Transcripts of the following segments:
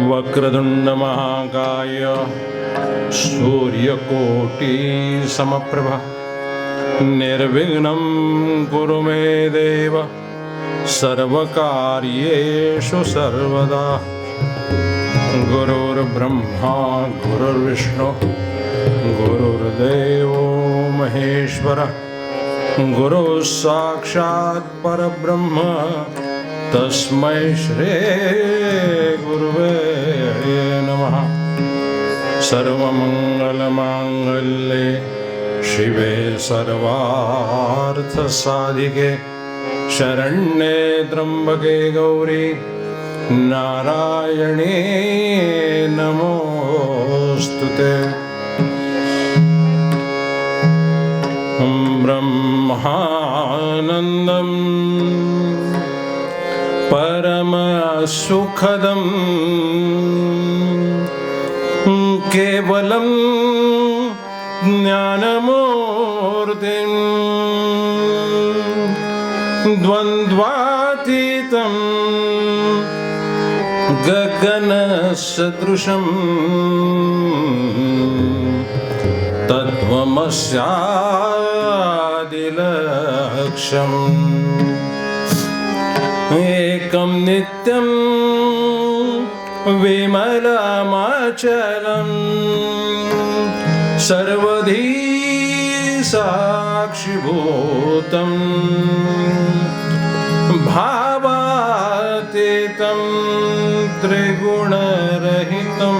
वक्रतुंड महाकाय सूर्यकोटि समप्रभा निर्विघ्नं कुरु मे देव सर्वकार्येषु सर्वदा। गुरुर्ब्रह्मा गुरुर्विष्णु गुरुर्देवो महेश्वरः गुरुः साक्षात् परब्रह्म तस्मै श्री गुरुवे नमः। सर्वमंगलमांगल्ये शिवे सर्वार्थसाधिके शरण्ये त्र्यंबके गौरी नारायणे नमोस्तुते। ब्रह्मानन्दं परमसुखदं केवलं ज्ञानमूर्तिं द्वन्द्वातीतं गगनसदृशं तत्त्वमस्यादिलक्ष्यम् एकं नित्यं विमलमचलं सर्वधी साक्षिभूतं भावातीतं त्रिगुणरहितं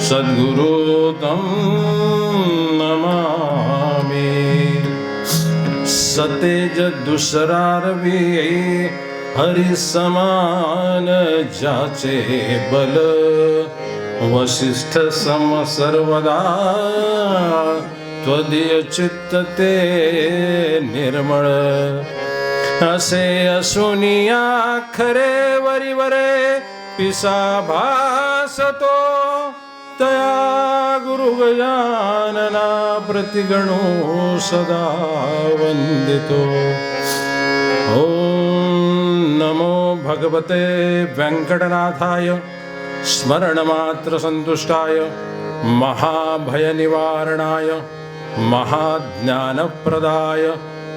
सद्गुरुं नमामि। सतेज दुसरारवी हरिसमान जाचे बल वसिष्ठ सम सर्वदा त्वदीय चित्तते निर्मळ असे असुनिया खरे वरिवरे पिसा भासतो तया गुरु गजानना प्रतिगणो सदा वंदितो। ओम नमो भगवते वेंकटनाथाय स्मरणमात्र संतुष्टाय महाभय निवारणाय महाज्ञानप्रदाय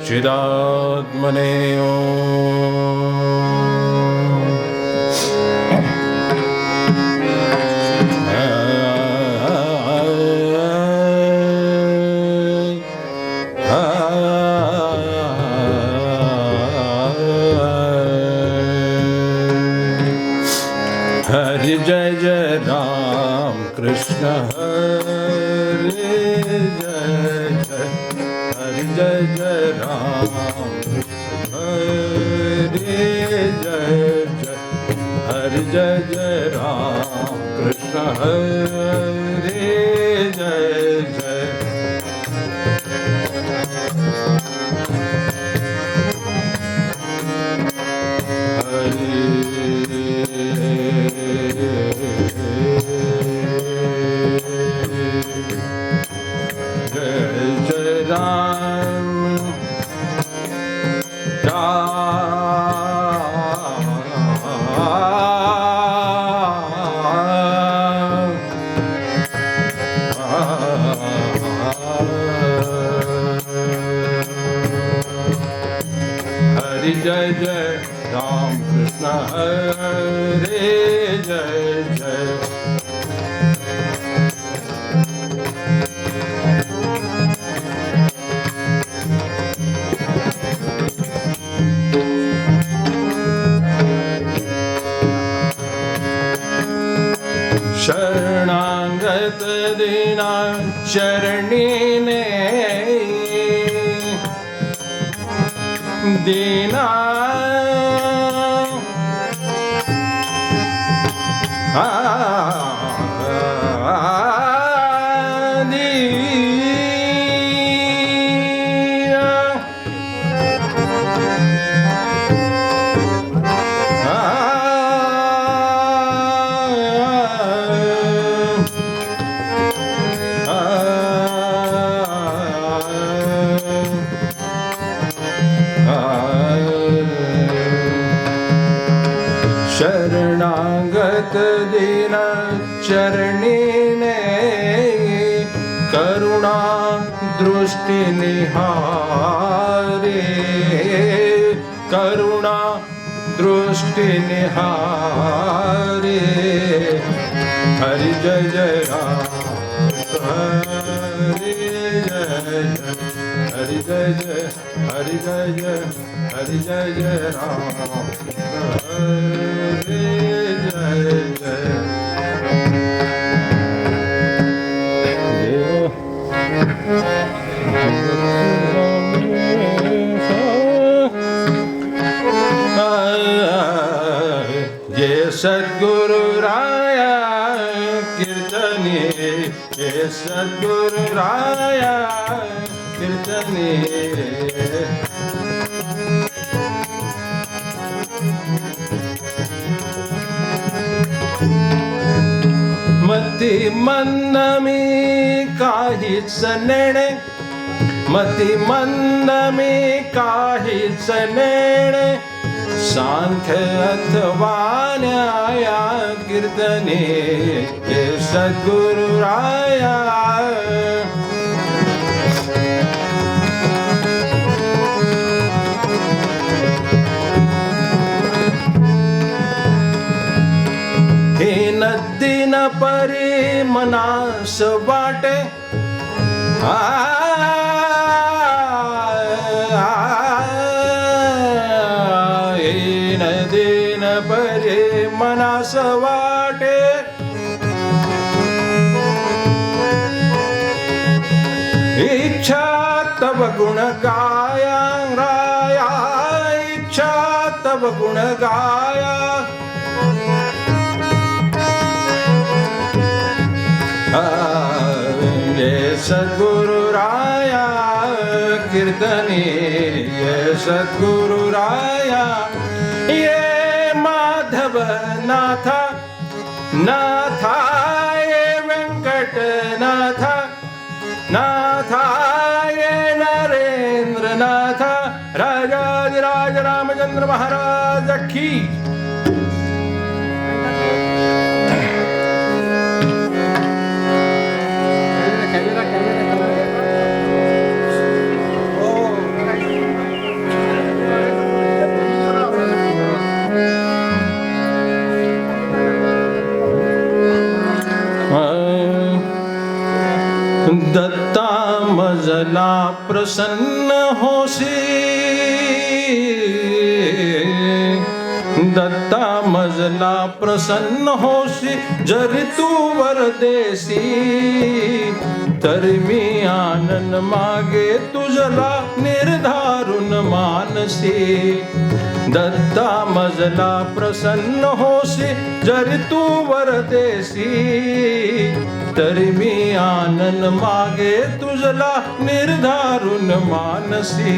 चिदात्मने हरि जय जय राम कृष्ण हरे जय जय हरि जय जय राम हरे जय जय हरि जय जय राम कृष्ण हरे जय जय। जय जय राम कृष्ण हरे जय जय। शरणागत दीना शरणीने दीना करुणा दृष्टि निहारे करुणा दृष्टि निहारे हरि जय जय राम हरि जय जय हरि जय जय हरि जय जय हरि जय जय राम हरि जय जय ये सद्गुरु राया कीर्तनी ये सद्गुरु राया कीर्तनी मती मन मी काहीच नेणे मती मन मी काहीच नेणे सांख्य अथवा न्याया कीर्तने हे सद्गुरु राया हे नदी न परी मनास वाटे नदीन परे मनास वाटे इच्छा तब गुण गाया राया इच्छा तब गुण गाया ये सद्गुरु राया कीर्तनी ये सद्गुरु राया ये माधव नाथा नाथा ये वेंकट नाथा नाथा ये नरेंद्र नाथा राजाधिराज रामचंद्र महाराज की दत्ता मजला प्रसन्न होसी दत्ता मजला प्रसन्न होसी जरी तू वरदेसी तरी मी आनंद मागे तुझला निर्धारून मानसी दत्ता मजला प्रसन्न होसी जरी तू वरदेसी तरी मी आनंद मागे तुझला निर्धारून मानसी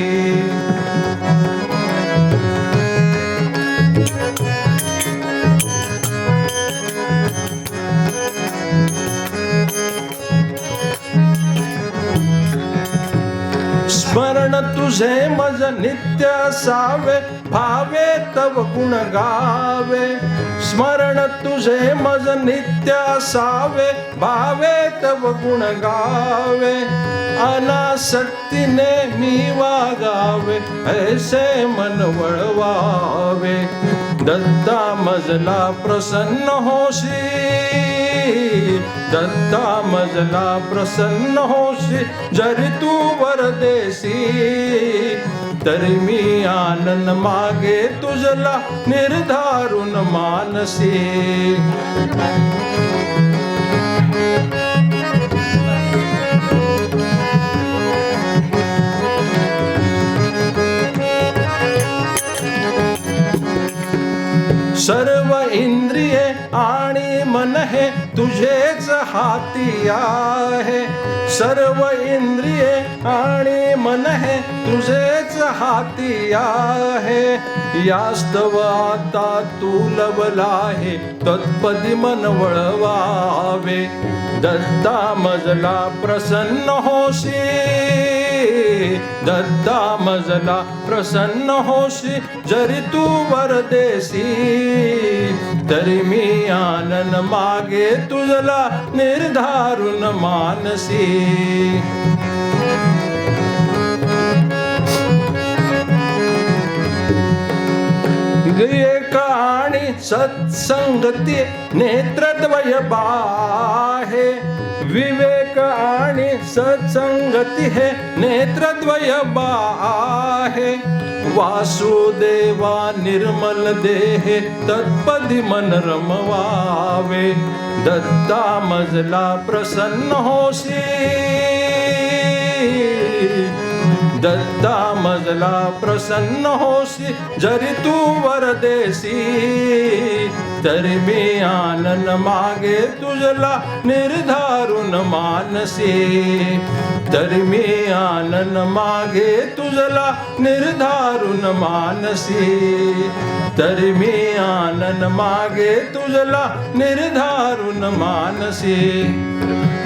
स्मरण तुझे मज नित्य असावे भावे तव गुण गावे स्मरण तुझे मज नित्य असावे भावे तव गुण गावे अनासक्तीने मी वागावे ऐसे मन वळवावे दत्ता मजला प्रसन्न होशी दत्ता मजला प्रसन्न होशी जरी तू वरदेसी तरी मी आनंद मागे तुझला निर्धारून मानसी सर्व इंद्रिये आणि मन हे तुझेच हाती आहे सर्व इंद्रिये आणि मन हे तुझेच हाती आहे यास्तव आता तू लवला आहे तत्पदी मन वळवावे दत्ता मजला प्रसन्न होशी दत्ता मजला प्रसन्न होशी जरी तू वरदेसी तरी मी आनन मागे तुझला निर्धारून मानसी एक आणि सत्संगती नेत्रद्वय बाहे विवेक आणि सत्संगती हे नेत्रद्वय बाहे वासुदेवा निर्मल देहे तत्पदी मन रमवावे दत्ता मजला प्रसन्न होशी दत्ता मजला प्रसन्न होशी जरी तू वरदेसी तरी मी आनन मागे तुझला निर्धारून मानसी तरी मी आनन मागे तुझला निर्धारून मानसी तरी मी आनन मागे तुझला निर्धारून मानसी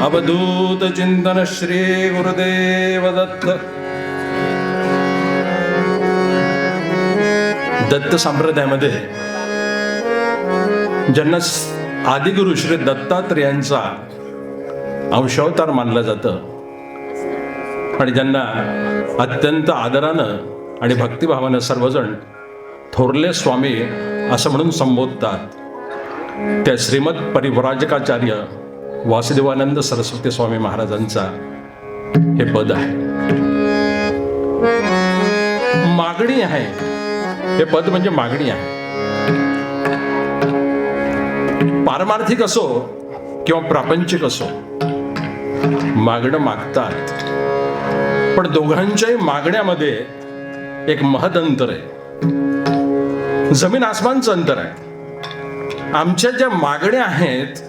अवधूत चिंतन श्री गुरुदेव दत्त दत्त संप्रदायामध्ये ज्यांना आदिगुरु श्री दत्तात्रेयांचा अंशावतार मानलं जातं आणि ज्यांना अत्यंत आदरानं आणि भक्तिभावानं सर्वजण थोरले स्वामी असं म्हणून संबोधतात त्या श्रीमद परिव्राजकाचार्य वासुदेवानंद सरस्वती स्वामी महाराजांचा हे पद आहे. मागणी आहे हे पद म्हणजे मागणी आहे. पारमार्थिक असो किंवा प्रापंचिक असो मागणं मागतात पण दोघांच्याही मागण्यामध्ये एक महत् अंतर आहे. जमीन आसमानचं अंतर आहे. आमच्या ज्या मागण्या आहेत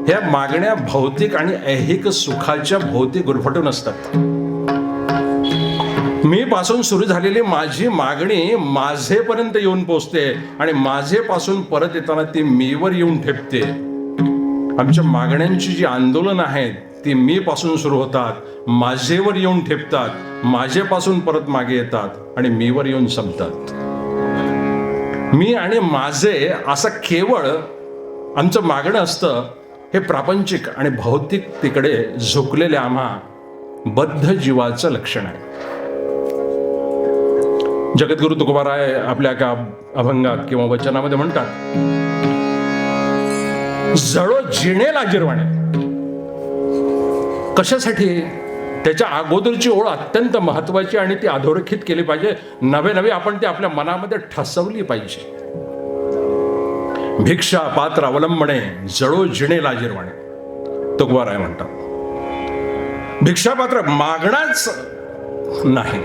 ह्या मागण्या भौतिक आणि ऐहिक सुखाच्या भोवती गुरफटून असतात. मी पासून सुरू झालेली माझी मागणी माझेपर्यंत येऊन पोचते आणि माझेपासून परत येताना ती मीवर येऊन ठेपते. आमच्या मागण्यांची जी आंदोलन आहेत ती मी पासून सुरू होतात, माझेवर येऊन ठेपतात, माझेपासून परत मागे येतात आणि मीवर येऊन संपतात. मी आणि माझे असं केवळ आमचं मागणं असतं. हे प्रापंचिक आणि भौतिकतेकडे झुकलेल्या आम्हा बद्ध जीवाचं लक्षण आहे. जगद्गुरु तुकोबाराय आपल्या एका अभंगात किंवा वचनामध्ये म्हणतात, जळो जिणे लाजिरवाणे. कशासाठी? त्याच्या अगोदरची ओळ अत्यंत महत्वाची आणि ती अधोरेखित केली पाहिजे. नवे नवे आपण ती आपल्या मनामध्ये ठसवली पाहिजे. भिक्षा पात्र अवलंबणे जळो जिणे लाजिरवाणे तुकोबाराय म्हणतात. भिक्षापात्र मागणाच नाही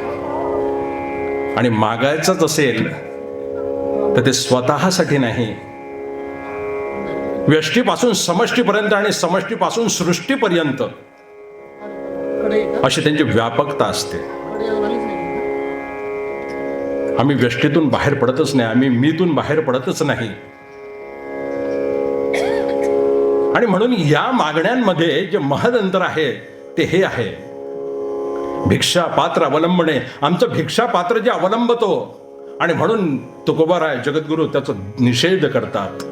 आणि मागायचंच असेल तर ते स्वतःसाठी नाही, व्यष्टीपासून समष्टीपर्यंत आणि समष्टीपासून सृष्टीपर्यंत अशी त्यांची व्यापकता असते. आम्ही व्यष्टीतून बाहेर पडतच नाही, आम्ही मीतून बाहेर पडतच नाही. आणि म्हणून या मागण्यांमध्ये जे महद अंतर आहे ते हे आहे, भिक्षा पात्र अवलंबणे. आमचं भिक्षा पात्र जे अवलंबतो आणि म्हणून तुकोबाराय जगद्गुरु त्याचा निषेध करतात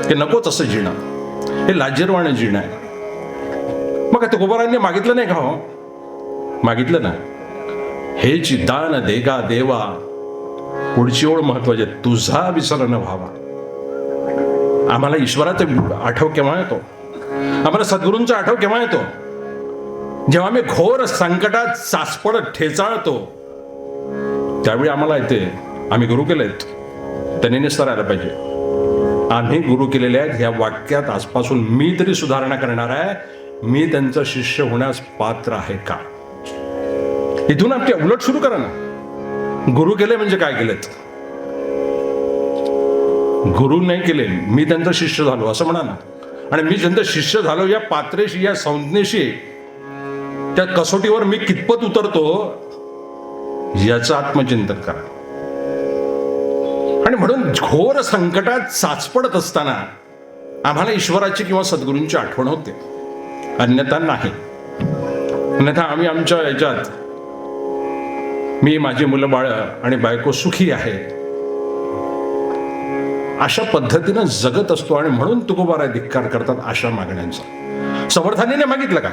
की नकोच असं जिणं, हे लाजिरवाणं जिणं आहे. मग तुकोबारायांनी मागितलं नाही का? हो मागितलं ना. हे दान देगा देवा. पुढची ओळ महत्वाची, तुझा विसर न व्हावा. आम्हाला ईश्वराचा आठव केव्हा येतो? आम्हाला सद्गुरूंचा आठव केव्हा येतो? जेव्हा आम्ही घोर संकटात साचपडत ठेचाळतो त्यावेळी आम्हाला येते आम्ही गुरु केलेत, त्यांनी निस्तार आला पाहिजे. आम्ही गुरु केलेले आहेत ह्या वाक्यात आजपासून मी तरी सुधारणा करणार आहे. मी त्यांचा शिष्य होण्यास पात्र आहे का? इथून आपली उलट सुरू करा ना. गुरु केले म्हणजे काय केलेत? गुरु नाही केले, मी त्यांचा शिष्य झालो असं म्हणा ना. आणि मी त्यांचा शिष्य झालो या पात्रेशी, या संज्ञेशी, त्या कसोटीवर मी कितपत उतरतो याचं आत्मचिंतन करा. आणि म्हणून घोर संकटात साचपडत असताना आम्हाला ईश्वराची किंवा सद्गुरूंची आठवण होते, अन्यथा नाही. अन्यथा आम्ही आमच्या याच्यात मी, माझी मुलं बाळ आणि बायको सुखी आहे, अशा पद्धतीनं जगत असतो. आणि म्हणून तुकोबाराय धिक्कार करतात अशा मागण्यांचा. समर्थांनी मागितलं का?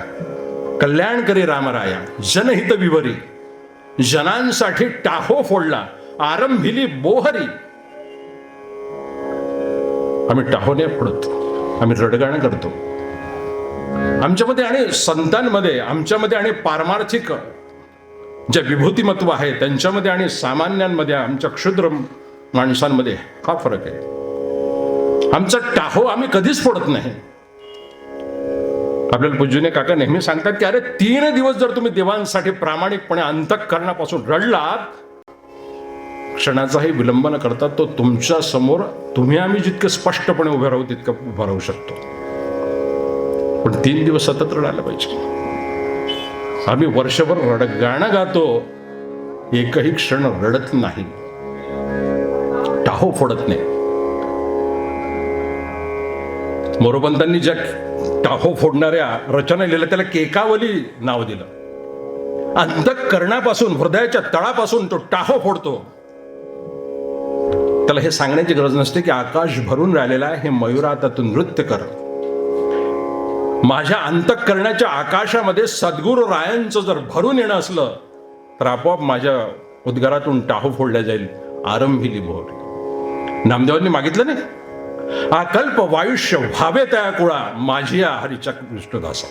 कल्याण करी रामराया, जनहित विवरी, जनांसाठी टाहो फोडला, आरंभिली बोहरी. आम्ही टाहोने फोडतो, आम्ही रडगाणं करतो. आमच्यामध्ये आणि संतांमध्ये, आमच्यामध्ये आणि पारमार्थिक जे विभूतिमत्व आहे त्यांच्यामध्ये आणि सामान्यांमध्ये, आमच्या क्षुद्र माणसांमध्ये हा फरक आहे. आमचा टाहो आम्ही कधीच फोडत नाही. आपल्याला पूज्यने काका नेहमी सांगतात की अरे 3 दिवस जर तुम्ही देवांसाठी प्रामाणिकपणे अंतःकरणापासून रडलात, क्षणाचाही विलंब न करता तो तुमच्या समोर, तुम्ही आम्ही जितके स्पष्टपणे उभे राहू तितकं उभं राहू शकतो. पण 3 दिवस सतत रडायला पाहिजे. आम्ही वर्षभर गाणं गातो, एकही क्षण रडत नाही, टाहो फोडत नाही. मोरोपंतांनी ज्या टाहो फोडणाऱ्या रचना लिहिल्या त्याला केकावली नाव दिलं. अंतःकरणापासून, हृदयाच्या तळापासून तो टाहो फोडतो. त्याला हे सांगण्याची गरज नसते की आकाश भरून राहिलेला आहे, हे मयूरा आता तू नृत्य कर. माझ्या अंतःकरणाच्या आकाशामध्ये सद्गुरू रायांचं जर भरून येणं असलं तर आपोआप माझ्या उद्गारातून टाहो फोडल्या जाईल, आरंभिली बोहरी. नामदेवांनी मागितलं नाही, अकल्प वायुष्य व्हावे त्या कुळा, माझी हरीच्या विष्णुदासा.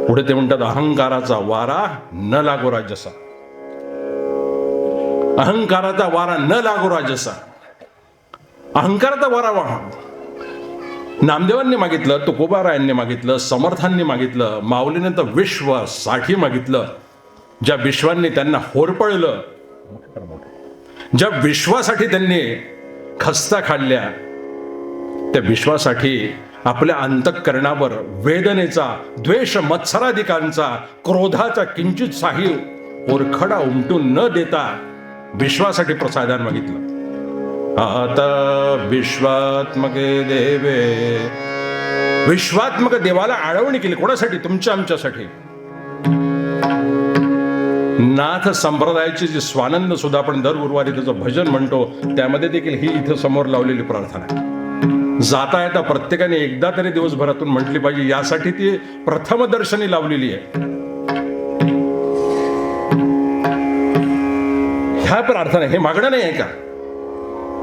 पुढे ते म्हणतात, अहंकाराचा वारा न लागो राजसा, अहंकाराचा वारा न लागो राजसा. अहंकाराचा वारा वाहा. नामदेवांनी मागितलं, तुकोबारायांनी मागितलं, समर्थांनी मागितलं, माऊलीने तर विश्वासाठी मागितलं. ज्या विश्वांनी त्यांना होरपळलं, ज्या विश्वासाठी त्यांनी खस्ता खाल्ल्या, त्या विश्वासाठी आपल्या अंतःकरणावर वेदनेचा, द्वेष, मत्सराधिकांचा, क्रोधाचा किंचितसाही ओरखडा उमटून न देता विश्वासाठी प्रसादान मागितलं. आता विश्वात्मके देवे, विश्वात्मक देवाला आळवणी केली. कोणासाठी? तुमच्या आमच्यासाठी. नाथ संप्रदायाची जी स्वानंद सुद्धा आपण दर गुरुवारी त्याचं भजन म्हणतो, त्यामध्ये देखील ही इथं समोर लावलेली प्रार्थना आहे. जाता येता प्रत्येकाने एकदा तरी दिवसभरातून म्हटली पाहिजे, यासाठी ती प्रथम दर्शनी लावलेली आहे. ह्या प्रार्थना, हे मागणं नाही आहे का?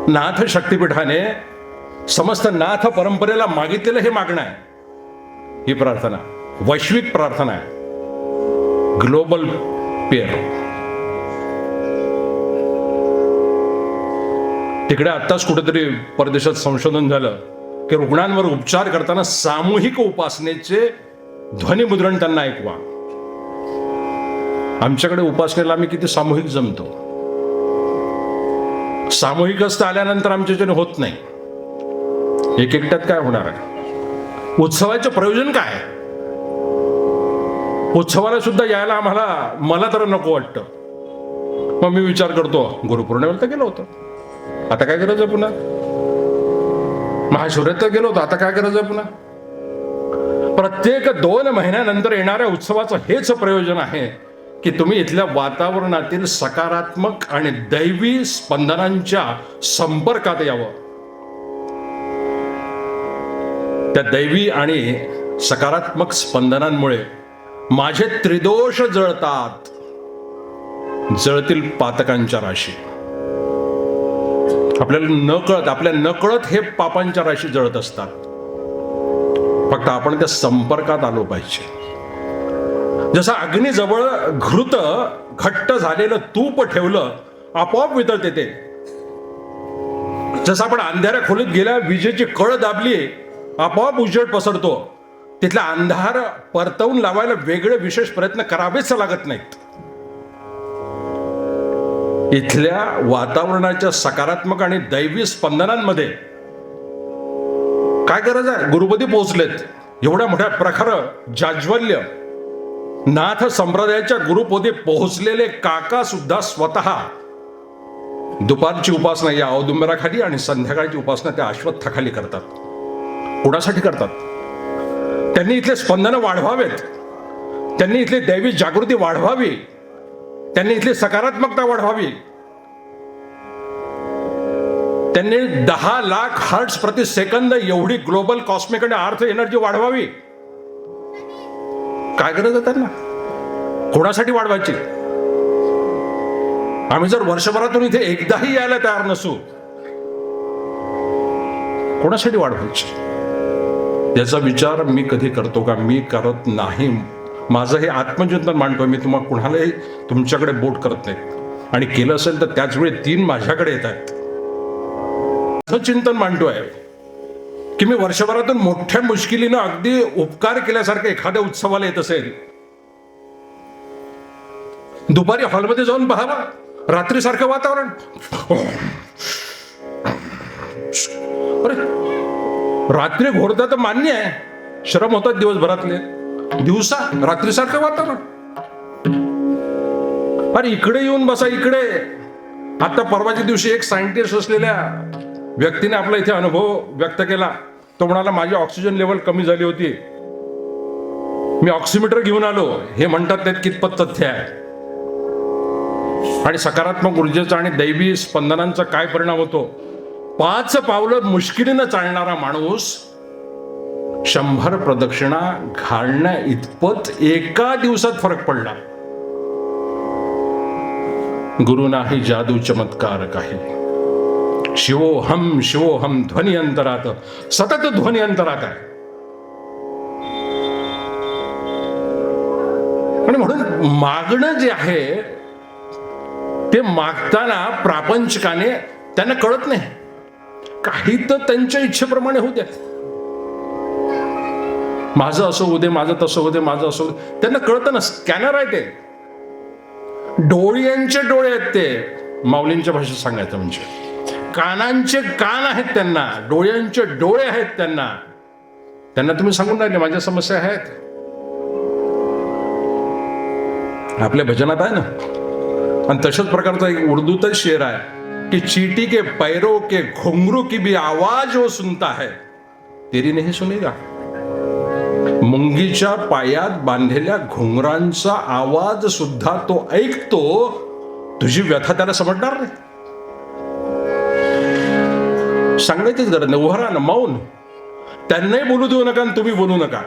नाथ शक्तिपीठाने समस्त नाथ परंपरेला मागितलेलं हे मागणं आहे. ही प्रार्थना वैश्विक प्रार्थना आहे, ग्लोबल पेअर. तिकडे आत्ताच कुठेतरी परदेशात संशोधन झालं की रुग्णांवर उपचार करताना सामूहिक उपासनेचे ध्वनिमुद्रण त्यांना ऐकवा. आमच्याकडे उपासनेला आम्ही किती सामूहिक जमतो. सामूहिक असता आल्यानंतर आमच्याच्याने होत नाही. एक एकट्यात काय होणार आहे? उत्सवाचं प्रयोजन काय? उत्सवाला सुद्धा यायला मला तर नको वाटतं. मग मी विचार करतो, गुरुपौर्णिमेला तर गेलो होतो, आता काय गरज आहे पुन्हा? महाशिवरात्रीत गेलो होतो, आता काय गरज आहे पुन्हा? प्रत्येक 2 महिन्यानंतर येणाऱ्या उत्सवाचं हेच प्रयोजन आहे की तुम्ही इथल्या वातावरणातील सकारात्मक आणि दैवी स्पंदनांच्या संपर्कात यावं. त्या दैवी आणि सकारात्मक स्पंदनांमुळे माझे त्रिदोष जळतात, जळतील पातकांच्या राशी. आपल्या नकळत हे पापांच्या राशी जळत असतात. फक्त आपण त्या संपर्कात आलो पाहिजे. जसं अग्नीजवळ घृत घट्ट झालेलं तूप ठेवलं, आपोआप वितळते ते. जसं आपण अंधाऱ्या खोलीत गेल्या, विजेची कळ दाबली, आपोआप उजेड पसरतो. तिथला अंधार परतवून लावायला वेगळे विशेष प्रयत्न करावेच लागत नाहीत. इथल्या वातावरणाच्या सकारात्मक आणि दैवी स्पंदनांमध्ये काय गरज आहे? गुरुपदी पोहोचलेत, एवढ्या मोठ्या प्रखर जाज्वल्य नाथ संप्रदायाच्या गुरुपदी पोहोचलेले काका सुद्धा स्वतः दुपारची उपासना या औदुंबराखाली आणि संध्याकाळची उपासना त्या अश्वत्थाखाली करतात. कुणासाठी करतात? त्यांनी इथले स्पंदनं वाढवावेत, त्यांनी इथली दैवी जागृती वाढवावी, त्यांनी इथली सकारात्मकता वाढवावी, त्यांनी 10 लाख हर्ट्स प्रति सेकंद एवढी ग्लोबल कॉस्मिक आणि अर्थ एनर्जी वाढवावी. काय गरज आहे त्यांना? कोणासाठी वाढवायची? आम्ही जर वर्षभरातून इथे एकदाही यायला तयार नसू, कोणासाठी वाढवायची? याचा विचार मी कधी करतो का? मी करत नाही. माझं हे आत्मचिंतन मांडतोय मी. तुम्हाला कुणालाही तुमच्याकडे बोट करत नाही, आणि केलं असेल तर त्याच वेळी 3 माझ्याकडे येत आहेत. असं चिंतन मांडतोय की मी वर्षभरातून मोठ्या मुश्किलीनं अगदी उपकार केल्यासारखं एखाद्या उत्सवाला येत असेल, दुपारी हॉलमध्ये जाऊन पाहावं, रात्रीसारखं वातावरण. अरे रात्री घोरता तर मान्य आहे, श्रम होतात दिवसभरातले, दिवसा रात्रीसारखं वातावरण. अरे इकडे येऊन बसा, इकडे. आता परवाच्या दिवशी एक सायंटिस्ट असलेल्या व्यक्तीने आपला इथे अनुभव व्यक्त केला. तो म्हणाला माझी ऑक्सिजन लेवल कमी झाली होती, मी ऑक्सिमीटर घेऊन आलो. हे म्हणतात त्यात कितपत तथ्य आहे, आणि सकारात्मक ऊर्जेचा आणि दैवी स्पंदनांचा काय परिणाम होतो? 5 पावलं मुश्किलीनं चालणारा माणूस 100 प्रदक्षिणा घालण्या इतपत एका दिवसात फरक पडला. गुरु नाही जादू चमत्कार काही, शिवोहम शिवोहम ध्वनी अंतरात, सतत ध्वनी अंतरात आहे. आणि म्हणून मागणं जे आहे ते मागताना प्रापंचिकाने त्यांना कळत नाही, काही तर त्यांच्या इच्छेप्रमाणे होऊ द्या, माझं असं होऊ दे, माझं तसं होऊ दे, माझं असं होऊ दे. त्यांना कळतं ना. स्कॅनर आहे ते, डोळ्यांचे डोळे आहेत ते, माऊलींच्या भाषेत सांगायचं म्हणजे. कानांचे कान आहेत त्यांना, डोळ्यांचे डोळे आहेत त्यांना. त्यांना तुम्ही सांगून राहिले माझ्या समस्या आहेत. आपल्या भजनात आहे ना. आणि तशाच प्रकारचा एक उर्दूतच शेर आहे कि चीटी के पैरों के घुंघरू की भी आवाज वो सुनता है, तेरी नहीं सुनेगा. मुंगीच्या पायात बांधलेल्या घुंगरांचा आवाज सुद्धा तो ऐकतो, तुझी व्यथा त्याला समजणार नाही. सांगायचीच गरज नाही. उभा राहा ना, मौन. त्यांनाही बोलू देऊ नका आणि तुम्ही बोलू नका.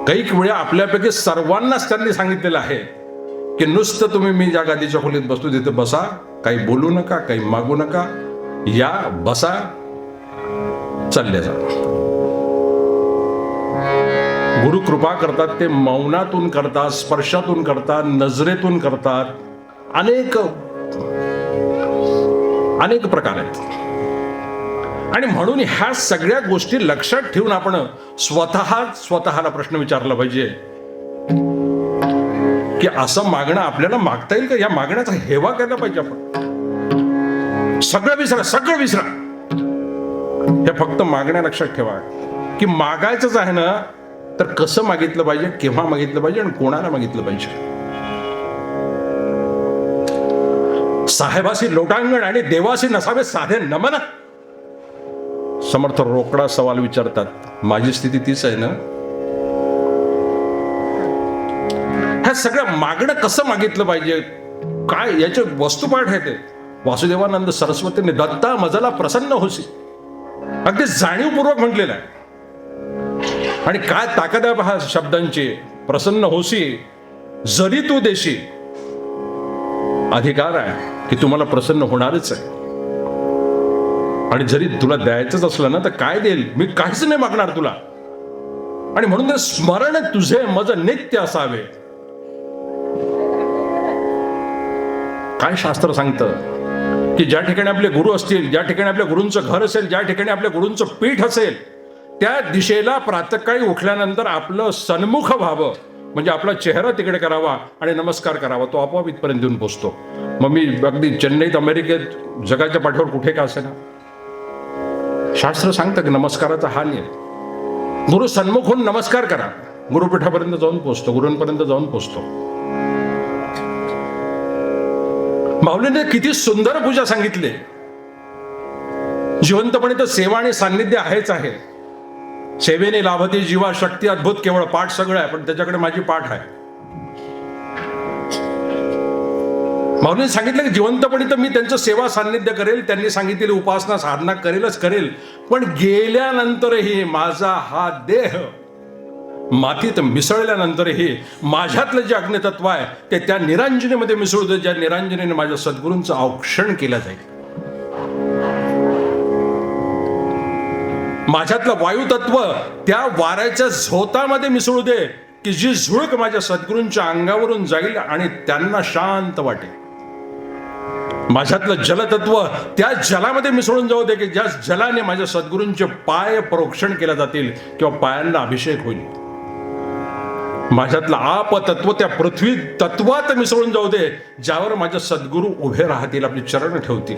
काही वेळा आपल्यापैकी सर्वांनाच त्यांनी सांगितलेलं आहे की नुसतं तुम्ही मी ज्या गादीच्या खोलीत बसतो तिथे बसा, काही बोलू नका, काही मागू नका, या बसा, चालले जा. गुरु कृपा करतात ते मौनातून करतात, स्पर्शातून करतात, नजरेतून करतात. अनेक अनेक प्रकार आहेत. आणि म्हणून ह्या सगळ्या गोष्टी लक्षात ठेवून आपण स्वतःला प्रश्न विचारला पाहिजे की असं मागणं आपल्याला मागता येईल का? या मागण्याचा हेवा केला पाहिजे आपण. सगळं विसरा, सगळं विसरा. हे फक्त मागण्या लक्षात ठेवा की मागायचंच आहे ना, तर कसं मागितलं पाहिजे, केव्हा मागितलं पाहिजे आणि कोणाला मागितलं पाहिजे. साहेबासी लोटांगण आणि देवासी नसावे साधे नमन. समर्थ रोकडा सवाल विचारतात. माझी स्थिती तीच आहे ना. ह्या सगळं मागणं कसं मागितलं पाहिजे, काय याचे वस्तुपाठ आहे ते. वासुदेवानंद सरस्वतीने दत्ता मजला प्रसन्न होसी अगदी जाणीवपूर्वक म्हटलेलं आहे. आणि काय ताकद आहे पहा शब्दांची. प्रसन्न होसी जरी तू देशी, अधिकार आहे की तुम्हाला प्रसन्न होणारच आहे. आणि जरी तुला द्यायचंच असलं ना तर काय देईल, मी काहीच नाही मागणार तुला. आणि म्हणून ते स्मरण तुझे मज नित्य असावे. काय शास्त्र सांगतं की ज्या ठिकाणी आपले गुरु असतील, ज्या ठिकाणी आपल्या गुरूंचं घर असेल, ज्या ठिकाणी आपल्या गुरूंचं पीठ असेल, त्या दिशेला प्रातःकाळी उठल्यानंतर आपलं सन्मुख व्हावं. म्हणजे आपला चेहरा तिकडे करावा आणि नमस्कार करावा. तो आपोआप इथपर्यंत येऊन पोचतो. मग मी अगदी चेन्नईत, अमेरिकेत, जगाच्या पाठीवर कुठे का असे ना, शास्त्र सांगतं की नमस्काराचा हा नियम. गुरु सन्मुख होऊन नमस्कार करा. गुरुपीठापर्यंत जाऊन पोचतो, गुरूंपर्यंत जाऊन पोचतो. माऊलीने किती सुंदर पूजा सांगितली. जिवंतपणे तर सेवा आणि सान्निध्य आहेच आहे. सेवेने लाभते जीवा शक्ती अद्भुत केवळ. पाठ सगळं आहे पण त्याच्याकडे माझी पाठ आहे. माऊलींनी सांगितलं की जिवंतपणी तर मी त्यांचं सेवा सान्निध्य करेल, त्यांनी सांगितलेली उपासना साधना करेलच करेल, पण गेल्यानंतरही माझा हा देह मातीत मिसळल्यानंतरही माझ्यातलं जे अग्नितत्व आहे ते त्या निरांजनेमध्ये मिसळू दे, ज्या निरांजनेने माझ्या सद्गुरूंचं औक्षण केलं जाईल. माझ्यातलं वायुतत्व त्या वाऱ्याच्या झोतामध्ये मिसळू दे की जी झुळक माझ्या सद्गुरूंच्या अंगावरून जाईल आणि त्यांना शांत वाटेल. माझ्यातलं जलतत्व त्या जलामध्ये मिसळून जाऊ दे की ज्या जलाने माझ्या सद्गुरूंचे पाय प्रोक्षण केले जातील किंवा पायांना अभिषेक होईल. माझ्यातलं आपतत्व त्या पृथ्वी तत्वात मिसळून जाऊ दे ज्यावर माझे सद्गुरू उभे राहतील, आपली चरण ठेवतील.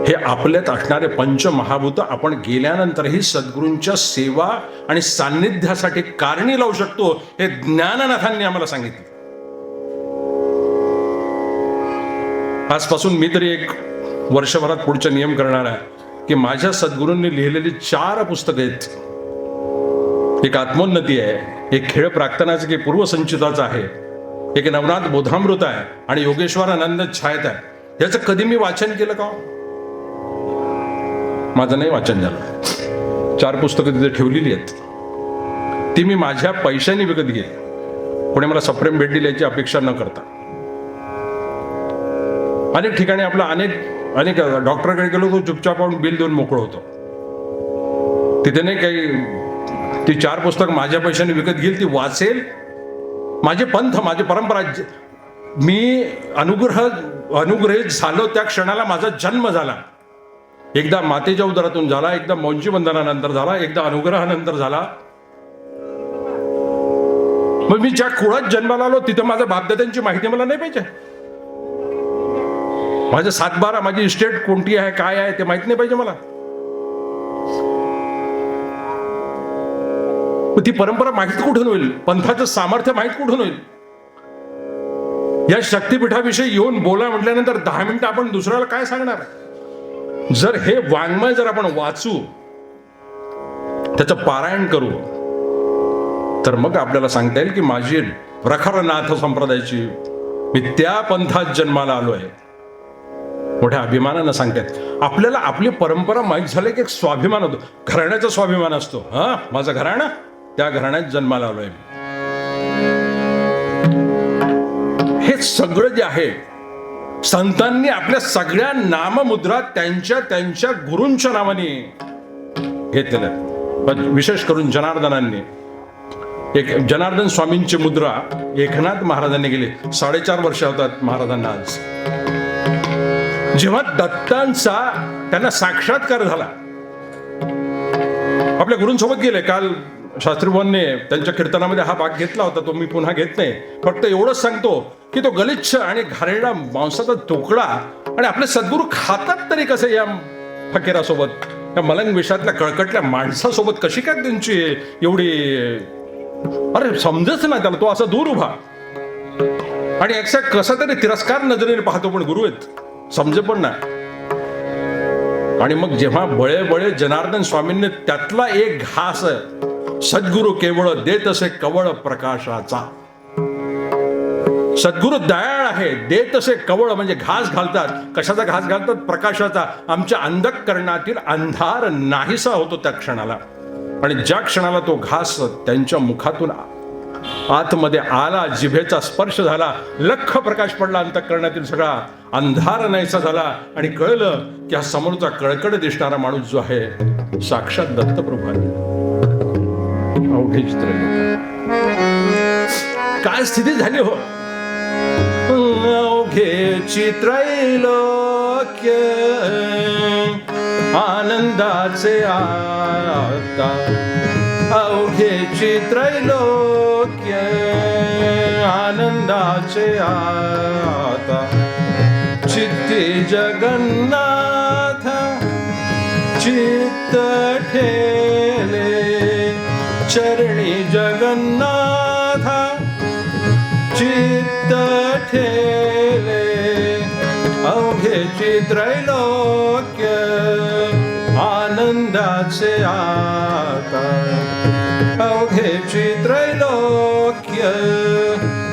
हे आपल्यात असणारे पंचमहाभूत आपण गेल्यानंतरही सद्गुरूंच्या सेवा आणि सान्निध्यासाठी कारणी लावू शकतो, हे ज्ञाननाथांनी आम्हाला सांगितलं. आजपासून मी तरी एक वर्षभरात पुढचा नियम करणार आहे की माझ्या सद्गुरूंनी लिहिलेली 4 पुस्तकं आहेत. एक आत्मोन्नती आहे, एक खेळ प्रार्थनाचं की पूर्वसंचिताचं आहे, एक नवनाथ बोधामृत आहे आणि योगेश्वरानंद छायत आहे. याचं कधी मी वाचन केलं का? माझं नाही वाचन झालं. 4 पुस्तकं तिथे ठेवलेली आहेत, ती मी माझ्या पैशाने विकत घेतली, कोणी मला सप्रेम भेट दिली याची अपेक्षा न करता. अनेक ठिकाणी आपला अनेक डॉक्टरकडे गेलो तो चुपचाप आपण बिल देऊन मोकळं होतो. तिथे नाही काही, ती 4 पुस्तक माझ्या पैशाने विकत घेईल, ती वाचेल. माझे पंथ, माझी परंपरा, मी अनुग्रहित झालो त्या क्षणाला माझा जन्म झाला. एकदा मातेच्या उदरातून झाला, एकदा मौंची बंधनानंतर झाला, एकदा अनुग्रहानंतर झाला. मग मी ज्या कुळात जन्माला आलो तिथं माझ्या बापदाद्यांची माहिती मला नाही पाहिजे? माझं 7-12, माझी इस्टेट कोणती आहे, काय आहे ते माहित नाही पाहिजे मला? ती परंपरा माहित कुठून होईल? पंथाचं सामर्थ्य माहित कुठून होईल? या शक्तीपीठाविषयी येऊन बोला म्हटल्यानंतर 10 मिनिटं आपण दुसऱ्याला काय सांगणार? जर हे वाङ्मय जर आपण वाचू, त्याचं पारायण करू, तर मग आपल्याला सांगता येईल की माझी प्रखरनाथ संप्रदायाची, मी त्या पंथात जन्माला आलो आहे. मोठ्या अभिमानानं सांगतात. आपल्याला आपली परंपरा माहीत झाली की एक स्वाभिमान होतो, घराण्याचा स्वाभिमान असतो. हा, माझं घराणं, त्या घराण्यात जन्माला आलोय. हे सगळं जे आहे संतांनी आपल्या सगळ्या नाममुद्रा त्यांच्या गुरूंच्या नावाने घेतलेल्या. विशेष करून जनार्दनांनी, एक जनार्दन स्वामींची मुद्रा एकनाथ महाराजांनी गेली. 4.5 वर्ष होतात महाराजांना आज. जेव्हा दत्तांचा त्यांना साक्षात्कार झाला, आपल्या गुरूंसोबत गेले. काल शास्त्रीबांनी त्यांच्या कीर्तनामध्ये हा भाग घेतला होता, तो मी पुन्हा घेत नाही. फक्त एवढंच सांगतो की तो गलिच्छ आणि घाणेरडा मांसाचा तुकडा आणि आपले सद्गुरू खातात तरी कसे या फकीरासोबत, या मलंग विषातल्या कळकटल्या माणसासोबत कशी काय त्यांची एवढी, अरे समजच ना त्याला. तो असा दूर उभा आणि एक्झॅक्ट कसा तरी तिरस्कार नजरेने पाहतो, पण गुरु आहेत, समजे पण नाही. आणि मग जेव्हा बळे जनार्दन स्वामींनी त्यातला एक घास, सद्गुरु केवळ देत असे कवळ प्रकाशाचा. सद्गुरु दयाळ आहे, देत असे कवळ म्हणजे घास घालतात. कशाचा घास घालतात? प्रकाशाचा. आमच्या अंधःकरणातील अंधार नाहीसा होतो त्या क्षणाला. आणि ज्या क्षणाला तो घास त्यांच्या मुखातून आतमध्ये आला, जिभेचा स्पर्श झाला, लख प्रकाश पडला, अंतःकरणातील सगळा अंधार नाहीसा झाला आणि कळलं की हा समोरचा कळकळ दिसणारा माणूस जो आहे साक्षात दत्तप्रभू आहे. अवघे चित्र काय स्थिती झाली हो. अवघे चित्रैलोक्य आनंदाचे आता, अवघे चित्रैलोक्य आनंदाचे आता. चित्ती जगन्नाथ चित्त ठेले, चरणी जगन्नाथ चित्त ठेले. अवघे चित्रैलोक्य आनंदाचे आता, अवघे चित्रैलोक्य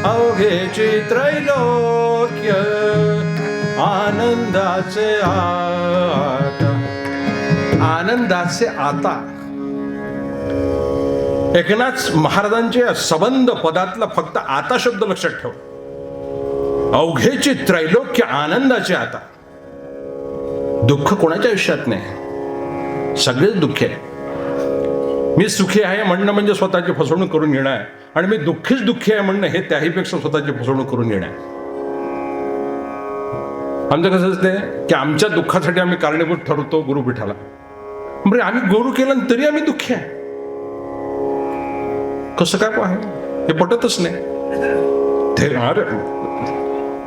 अवघेची त्रैलोक्य आनंदाचे आता. आनंदाचे आता. एकनाथ महाराजांच्या संबंध पदातला फक्त आता शब्द लक्षात ठेव. अवघेची त्रैलोक्य आनंदाचे आता. दुःख कोणाच्या आयुष्यात नाही, सगळेच दुःखी आहे. मी सुखी आहे म्हणणं म्हणजे स्वतःची फसवणूक करून घेणं आहे, आणि मी दुःखीच दुःखी आहे म्हणणं हे त्याहीपेक्षा स्वतःची फसवणूक करून घेणं आहे. आमचं कसं असते की आमच्या दुःखासाठी आम्ही कारणीभूत ठरवतो गुरुपीठाला. म्हणजे आम्ही गुरु केलं तरी आम्ही दुःखी आहे. कसं काय आहे हे पटतच नाही. ते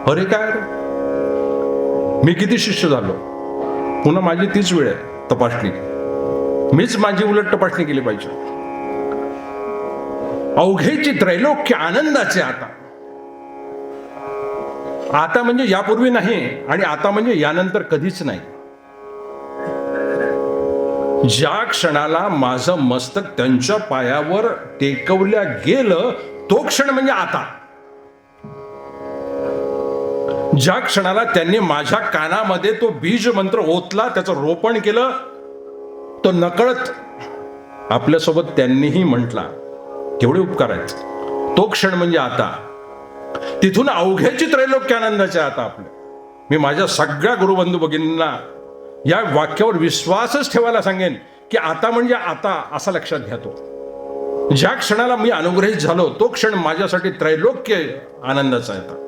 अरे काय रे, मी किती शिष्य झालो, पुन्हा माझी तीच वेळ आहे तपासणी. मीच माझी उलट तपासणी केली पाहिजे. अवघेची त्रैलोक्य आनंदाचे आता. आता म्हणजे यापूर्वी नाही, आणि आता म्हणजे यानंतर कधीच नाही. ज्या क्षणाला माझं मस्तक त्यांच्या पायावर टेकवल्या गेलं तो क्षण म्हणजे आता. ज्या क्षणाला त्यांनी माझ्या कानामध्ये तो बीज मंत्र ओतला, त्याचं रोपण केलं, तो नकळत आपल्यासोबत त्यांनीही म्हटला. केवढे उपकार आहेत. तो क्षण म्हणजे आता. तिथून अवघेची त्रैलोक्य आनंदाचे आता आपले. मी माझ्या सगळ्या गुरुबंधू भगिनींना या वाक्यावर विश्वासच ठेवायला सांगेन की आता म्हणजे आता, असा लक्षात घ्या. तो ज्या क्षणाला मी अनुग्रहित झालो तो क्षण माझ्यासाठी त्रैलोक्य आनंदाचा आहे.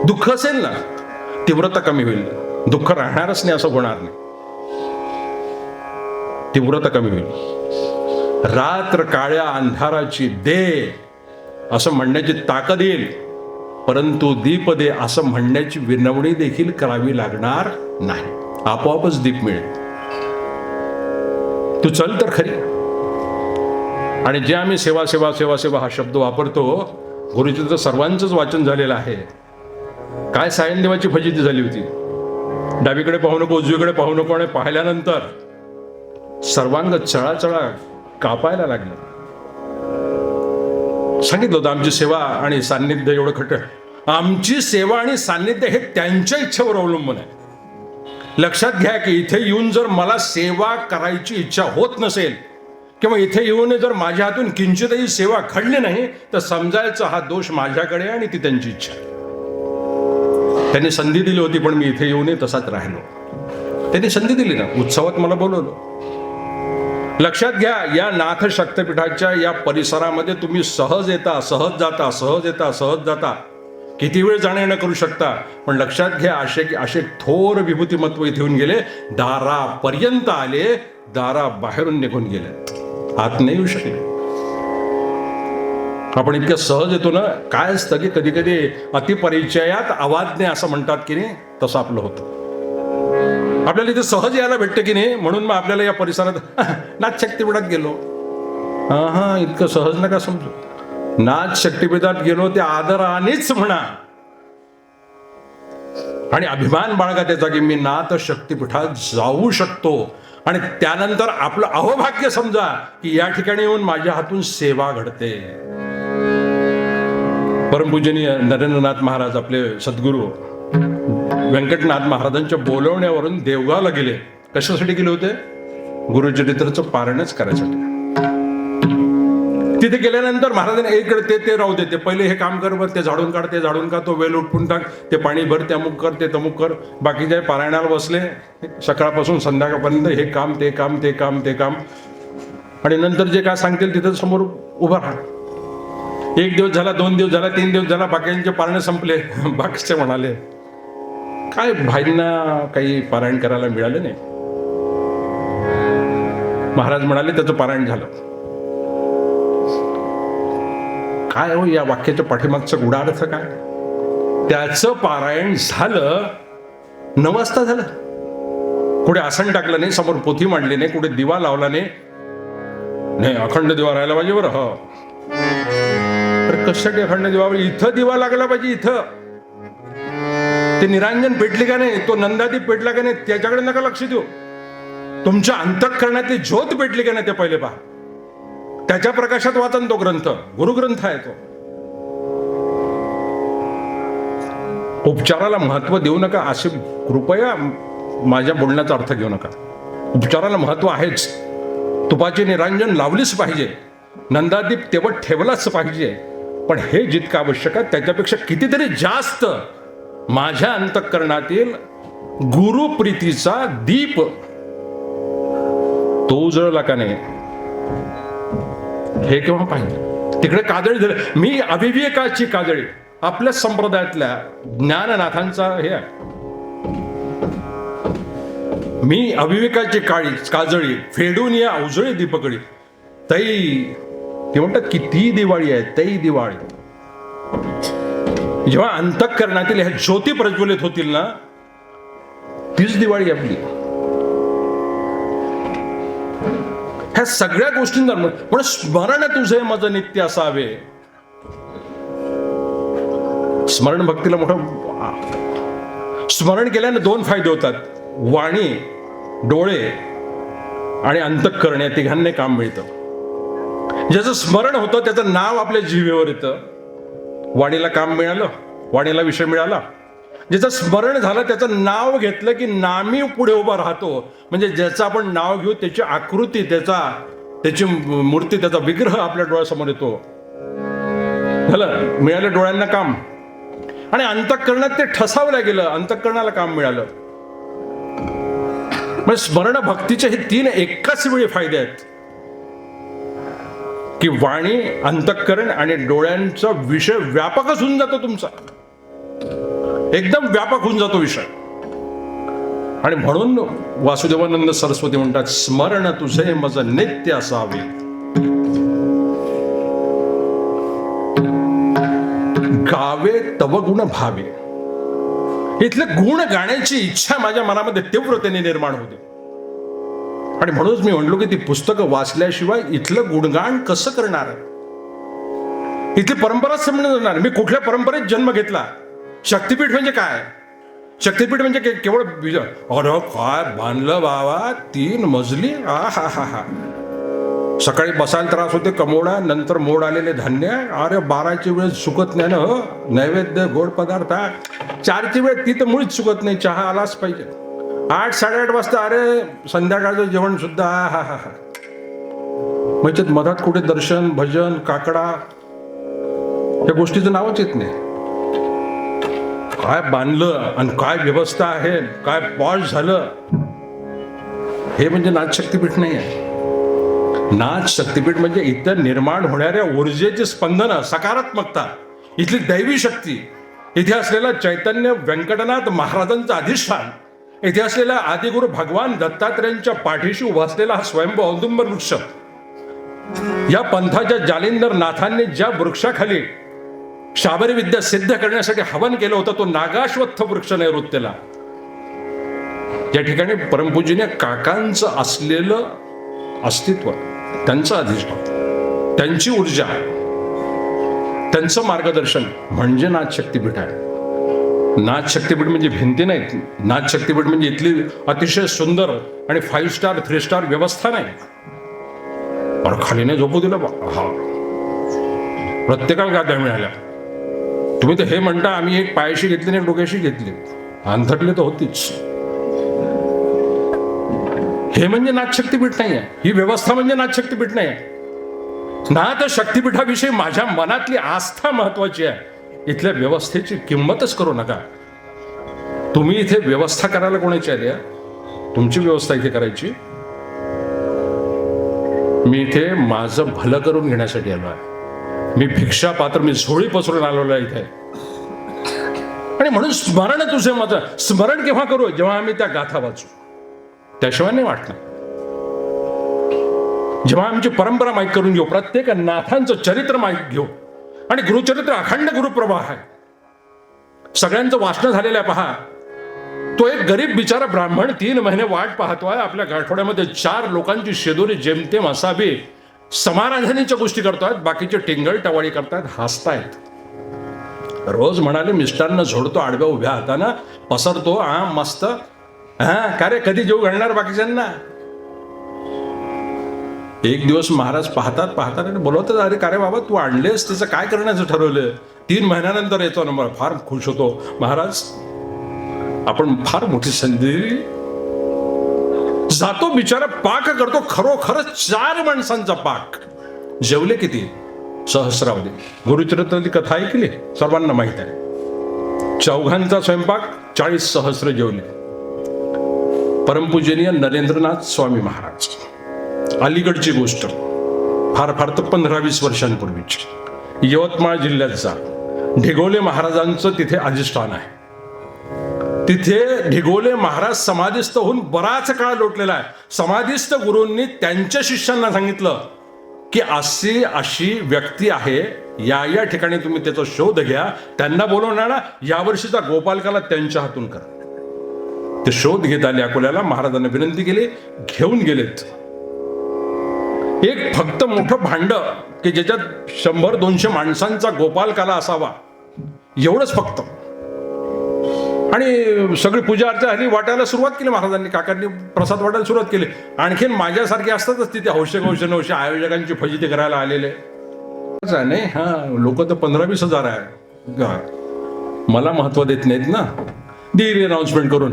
दुःख असेल ना, तीव्रता कमी होईल. दुःख राहणारच नाही असं होणार नाही, तीव्रता कमी होईल. रात्र काळ्या अंधाराची दे असं म्हणण्याची ताकद येईल, परंतु दीप दे असं म्हणण्याची विनवणी देखील करावी लागणार नाही. आपोआपच दीप मिळेल. तू चल तर खरी. आणि जे आम्ही सेवा सेवा सेवा सेवा हा शब्द वापरतो, गुरुजीचं सर्वांचंच वाचन झालेलं आहे. काय सायनदेवाची फजिती झाली होती. डावीकडे पाहू नको, उजवीकडे पाहू नको, आणि पाहिल्यानंतर सर्वांग चळाचळा कापायला लागलं. सांगितलं होतं आमची सेवा आणि सान्निध्य एवढं खट. आमची सेवा आणि सान्निध्य हे त्यांच्या इच्छेवर अवलंबून आहे. लक्षात घ्या की इथे येऊन जर मला सेवा करायची इच्छा होत नसेल, किंवा इथे येऊन जर माझ्या हातून किंचितही सेवा घडली नाही, तर समजायचं हा दोष माझ्याकडे आणि ती त्यांची इच्छा आहे. त्यांनी संधी दिली होती, पण मी इथे येऊन तसाच राहिलो. त्यांनी संधी दिली ना, उत्सवात मला बोलवलं. लक्षात घ्या, या नाथ शक्तिपीठाच्या या परिसरामध्ये तुम्ही सहज येता, सहज जाता, सहज येता, सहज जाता. किती वेळ जाणं येणं करू शकता, पण लक्षात घ्या असे थोर विभूतिमत्व इथे येऊन गेले. दारापर्यंत आले, दारा बाहेरून निघून गेले, आत नाही येऊ शकले. आपण इतक्या सहज येतो ना. काय असतं की कधी कधी अतिपरिचयात अवाज्ञ असं म्हणतात की नाही, तसं आपलं होतं. आपल्याला इथे सहज यायला भेटतं की नाही, म्हणून मग आपल्याला या परिसरात नाथ शक्तिपीठात गेलो. हा इतकं सहज नका समजू. नाथ शक्तिपीठात गेलो ते आदरानेच म्हणा, आणि अभिमान बाळगा त्याचा की मी नाथ शक्तिपीठात जाऊ शकतो. आणि त्यानंतर आपलं अहोभाग्य समजा की या ठिकाणी येऊन माझ्या हातून सेवा घडते. परमपूजनीय नरेंद्रनाथ महाराज आपले सद्गुरू व्यंकटनाथ महाराजांच्या बोलवण्यावरून देवगावला गेले. कशासाठी गेले होते? गुरुचरित्राचं पारायणच करायसाठी. तिथे गेल्यानंतर महाराजांनी इकडे ते राहू दे, ते पहिले हे काम कर, बरं ते झाडून काढ, ते झाडून काढ, तो वेल उठपून टाक, ते पाणी भर, ते अमुक कर, ते तमुक कर. बाकीचे पारायणाला बसले सकाळपासून संध्याकाळपर्यंत, हे काम ते काम ते काम ते काम. आणि नंतर जे काय सांगतील तिथं समोर उभा राहा. 1 दिवस झाला, 2 दिवस झाला, 3 दिवस झाला, बाकीचे पारायण संपले. बाकीचे म्हणाले काय भाईंना काही पारायण करायला मिळाले नाही. महाराज म्हणाले त्याचं पारायण झालं. काय हो या वाक्याच्या पाठीमागचा गुढा अर्थ काय? त्याचं पारायण झालं 9 वाजता झालं. कुठे आसन टाकलं नाही, समोर पोथी मांडली नाही, कुठे दिवा लावला नाही. अखंड दिवा राहायला पाहिजे बरं. हो, कशासाठी अखंड दिवा? इथं दिवा लागला पाहिजे. इथं ते निरांजन पेटले का नाही, तो नंदादीप पेटला का नाही, त्याच्याकडे नका लक्ष देऊ. तुमच्या अंतःकरणातली ज्योत पेटली का नाही ते पहिले पहा. त्याच्या प्रकाशात वाचन तो ग्रंथ, गुरुग्रंथ आहे तो. उपचाराला महत्व देऊ नका असे कृपया माझ्या बोलण्याचा अर्थ घेऊ नका. उपचाराला महत्व आहेच. तुपाची निरांजन लावलीच पाहिजे, नंदादीप तेवढ ठेवलाच पाहिजे, पण हे जितकं आवश्यक आहे त्याच्यापेक्षा कितीतरी जास्त माझ्या अंतःकरणातील गुरुप्रीतीचा दीप तो उजळला का नाही हे केव्हा पाहिजे. तिकडे काजळी झाली. मी अविवेकाची काजळी आपल्या संप्रदायातल्या ज्ञाननाथांचा हे आहे. मी अविवेकाची काजळी फेडून या उजळी दीपकडी तै, ते म्हणतात की ती दिवाळी आहे, तै दिवाळी. जेव्हा अंतःकरणातील ह्या ज्योती प्रज्वलित होतील ना, तीच दिवाळी आपली. ह्या सगळ्या गोष्टींना म्हणून स्मरण तुझे मज नित्य असावे. स्मरण भक्तीला मोठं स्मरण केल्याने दोन फायदे होतात. वाणी, डोळे आणि अंतःकरण या तिघांना काम मिळतं. ज्याचं स्मरण होतं त्याचं नाव आपल्या जिभेवर येतं. वाणीला काम मिळालं, वाणीला विषय मिळाला. ज्याचं स्मरण झालं त्याचं नाव घेतलं की नामी पुढे उभा राहतो. म्हणजे ज्याचं आपण नाव घेऊ त्याची आकृती, त्याची मूर्ती, त्याचा विग्रह आपल्या डोळ्यासमोर येतो. झालं, मिळालं डोळ्यांना काम. आणि अंतःकरणात ते ठसावलं गेलं, अंतःकरणाला काम मिळालं. म्हणजे स्मरण भक्तीचे हे तीन एकाच वेळी फायदे आहेत की वाणी, अंतःकरण आणि डोळ्यांचा विषय व्यापकच होऊन जातो तुमचा, एकदम व्यापक होऊन जातो विषय. आणि म्हणून वासुदेवानंद सरस्वती म्हणतात स्मरण तुझे मज नित्य असावे. गावे तव गुण भावे. इथले गुण गाण्याची इच्छा माझ्या मनामध्ये तीव्रतेने निर्माण होते. आणि म्हणूनच मी म्हणलो की ती पुस्तकं वाचल्याशिवाय इथलं गुणगान कसं करणार, इथली परंपरा समजणार. मी कुठल्या परंपरेत जन्म घेतला. शक्तीपीठ म्हणजे काय? शक्तीपीठ म्हणजे केवळ अरे काय बांधलं बाबा, 3 मजली. हा हा हा हा. सकाळी बसायला त्रास होते, कमोडा, नंतर मोड आलेले धान्य. अरे 12ची वेळ चुकत नाही ना. नैवेद्य, गोड पदार्थ. 4ची वेळ ती तर मुळीच चुकत नाही, चहा आलाच पाहिजे. 8, 8:30 वाजता अरे संध्याकाळचं जेवण सुद्धा. हा हा हा. म्हणजे मधात कुठे दर्शन, भजन, काकडा या गोष्टीचं नावच येत नाही. काय बांधलं आणि काय व्यवस्था आहे, काय पॉश झालं. हे म्हणजे नाथ शक्तीपीठ नाही आहे. नाथ शक्तीपीठ म्हणजे इथं निर्माण होणाऱ्या ऊर्जेची स्पंदनं, सकारात्मकता, इथली दैवी शक्ती, इथे असलेला चैतन्य व्यंकटनाथ महाराजांचं अधिष्ठान, इथे असलेला आदिगुरु भगवान दत्तात्रेयांच्या पाठीशी उभा असलेला हा स्वयंभू औदुंबर वृक्ष. या पंथाच्या जालिंदर नाथांनी ज्या वृक्षाखाली शाबरी विद्या सिद्ध करण्यासाठी हवन केलं होतं तो नागाश्वत्थ वृक्ष नैऋत्यला. या ठिकाणी परमपूजनीय काकांचं असलेलं अस्तित्व, त्यांचं अधिष्ठान, त्यांची ऊर्जा, त्यांचं मार्गदर्शन म्हणजे नाथ शक्तीपीठ आहे. नाथ शक्तीपीठ म्हणजे भिंती नाहीत. नाथ शक्तीपीठ म्हणजे इथली अतिशय सुंदर आणि 5 स्टार 3 स्टार व्यवस्था नाही. पण खाली नाही झोपू दिलं बा. हा, प्रत्येकाला गाद्या मिळाल्या. तुम्ही तर हे म्हणता आम्ही एक पायाशी घेतली नाही, डोक्याशी घेतली, अंथरली तर होतीच. हे म्हणजे नाथ शक्तीपीठ नाही आहे. ही व्यवस्था म्हणजे नाथ शक्तीपीठ नाही आहे. नाथ शक्तीपीठाविषयी माझ्या मनातली आस्था महत्वाची आहे. इथल्या व्यवस्थेची किंमतच करू नका. तुम्ही इथे व्यवस्था करायला कोणाची आली आहे? तुमची व्यवस्था इथे करायची. मी इथे माझं भलं करून घेण्यासाठी आलो आहे. मी भिक्षा पात्र, मी झोळी पसरून आलेलो आहे इथे. आणि म्हणून स्मरण तुझे माझं. स्मरण केव्हा करू? जेव्हा आम्ही त्या गाथा वाचू, त्याशिवाय नाही वाटणार. जेव्हा आमची परंपरा माहीत करून घेऊ, प्रत्येक नाथांचं चरित्र माहीत घेऊ. आणि गुरुचरित्र अखंड गुरुप्रवाह आहे. सगळ्यांचं वाचन झालेलं आहे. पहा, तो एक गरीब बिचारा ब्राह्मण 3 महिने वाट पाहतोय. आपल्या गाठोड्यामध्ये 4 लोकांची शेदोरी जेमतेम असावी, समाराधनेच्या गोष्टी करतायत. बाकीचे टिंगल टवाळी करतायत, हसतायत. रोज म्हणाले मिष्टांना झोडतो आडव्या उभ्या हाताना, पसरतो. हा मस्त. हा का रे, कधी जेव घालणार बाकीच्यांना? एक दिवस महाराज पाहतात आणि बोलवतात, अरे का रे बाबा, तू आणलेस, त्याचं काय करण्याचं ठरवलं? 3 महिन्यानंतर याचा नंबर. फार खुश होतो. महाराज, आपण फार मोठी संधी दिली. जातो बिचारा, पाक करतो, खरोखरच 4 माणसांचा पाक. जेवले किती? सहस्रावधी. गुरुचरित्राची कथा ऐकली, सर्वांना माहित आहे. 4घांचा स्वयंपाक, 40 सहस्र जेवले. परमपूजनीय नरेंद्रनाथ स्वामी महाराज, अलीकडची गोष्ट, फार फार तर 15-20 वर्षांपूर्वीची. यवतमाळ जिल्ह्याचा ढिगोले महाराजांचं तिथे अधिष्ठान आहे. तिथे ढिगोले महाराज समाधिस्थ होऊन बराच काळ लोटलेला आहे. समाधिस्थ गुरूंनी त्यांच्या शिष्यांना सांगितलं की अशी व्यक्ती आहे, या ठिकाणी तुम्ही त्याचा शोध घ्या, त्यांना बोलवून आणा, यावर्षीचा गोपालकाला त्यांच्या हातून करा. ते शोध घेत आले अकोल्याला. महाराजांना विनंती केली, घेऊन गेलेत. एक फक्त मोठं भांड की ज्याच्यात 100-200 माणसांचा गोपालकाला असावा, एवढंच फक्त. आणि सगळी पूजा अर्चा झाली, वाटायला सुरुवात केली महाराजांनी. काकांनी प्रसाद वाटायला सुरुवात केली. आणखीन माझ्यासारखे असतातच तिथे हौशे आयोजकांची फजिती करायला आलेले. नाही, हा, लोक तर 15-20 हजार आहे. मला महत्व देत नाहीत ना. दिली अनाउन्समेंट करून,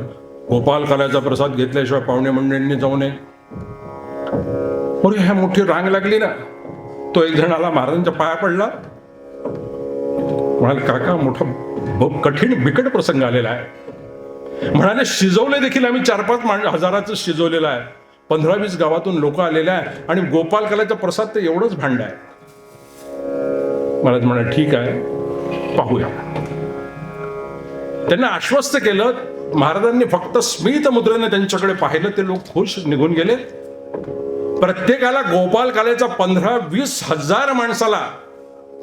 गोपालकालाचा प्रसाद घेतल्याशिवाय पाहुणे मंडळींनी जाऊ नये. ह्या मोठी रांग लागली ना. तो एक जण आला, महाराजांच्या पाया पडला, म्हणाले, काका, मोठा कठीण बिकट प्रसंग आलेला आहे. म्हणाले, शिजवले देखील आम्ही 4-5 हजाराचं शिजवलेलं आहे. 15-20 गावातून लोक आलेले आहे आणि गोपालकालाचा प्रसाद तर एवढंच भांड आहे. महाराज म्हणाले, ठीक आहे, पाहूया. त्यांना आश्वस्त केलं. महाराजांनी फक्त स्मित मुद्रेने त्यांच्याकडे पाहिलं. ते लोक खुश निघून गेले. प्रत्येकाला गोपालकालेचा 15-20 हजार माणसाला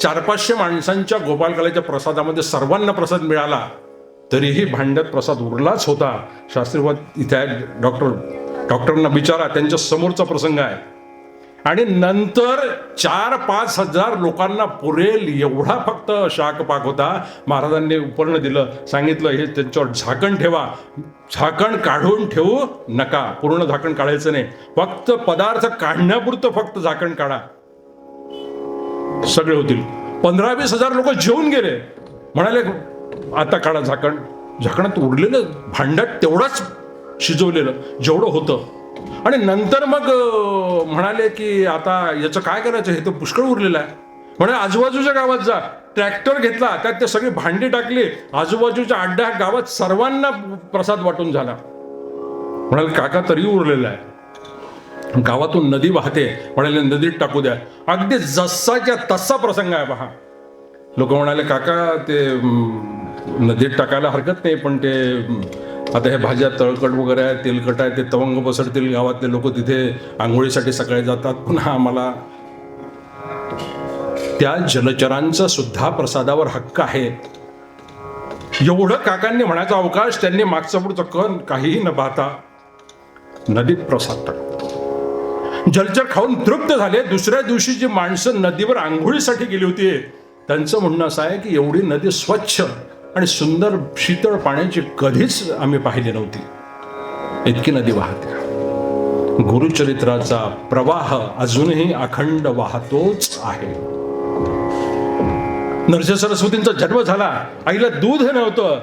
400-500 माणसांच्या गोपालकालेच्या प्रसादामध्ये सर्वांना प्रसाद मिळाला. तरीही भांड्यात प्रसाद उरलाच होता. शास्त्रीवाद इथे आहे, डॉक्टरांना विचारा, त्यांच्या समोरचा प्रसंग आहे. आणि नंतर 4-5 हजार लोकांना पुरेल एवढा फक्त शाकपाक होता. महाराजांनी उपर्ण दिलं, सांगितलं, हे त्यांच्यावर झाकण ठेवा. झाकण काढून ठेवू नका, पूर्ण झाकण काढायचं नाही, फक्त पदार्थ काढण्यापुरतं फक्त झाकण काढा, सगळे होतील. 15-20 हजार लोक जेवून गेले. म्हणाले, आता काढा झाकण. झाकणात उरलेलं भांड्यात तेवढंच शिजवलेलं जेवढं होतं. आणि नंतर मग म्हणाले की आता याचं काय करायचं, हे तर पुष्कळ उरलेलं आहे. म्हणाले, आजूबाजूच्या गावात जा. ट्रॅक्टर घेतला, त्यात ते सगळी भांडी टाकली. आजूबाजूच्या 8-10 गावात सर्वांना प्रसाद वाटून झाला. म्हणाले, काका, तरी उरलेलं आहे. गावातून नदी वाहते. म्हणाले, नदीत टाकू द्या. अगदी जसाच्या तसा प्रसंग आहे पहा. लोक म्हणाले, काका, ते नदीत टाकायला हरकत नाही, पण ते आता हे भाज्या तळकट वगैरे आहे, तेलकट आहे, ते तवंग पसरतील. गावातले लोक तिथे आंघोळीसाठी सकाळी जातात. पुन्हा आम्हाला त्या जलचरांचा सुद्धा प्रसादावर हक्क आहे. एवढं काकांनी म्हणायचा अवकाश त्यांनी मागचं पुढचं कण काहीही न पाहता नदीत प्रसाद टाकला. जलचर खाऊन तृप्त झाले. दुसऱ्या दिवशी जी माणसं नदीवर आंघोळीसाठी गेली होती, त्यांचं म्हणणं असं आहे की एवढी नदी स्वच्छ आणि सुंदर शीतळ पाण्याची कधीच आम्ही पाहिली नव्हती. इतकी नदी वाहते. गुरुचरित्राचा प्रवाह अजूनही अखंड वाहतोच आहे. नरसिंह सरस्वतींचा जन्म झाला, आईला दूध नव्हतं.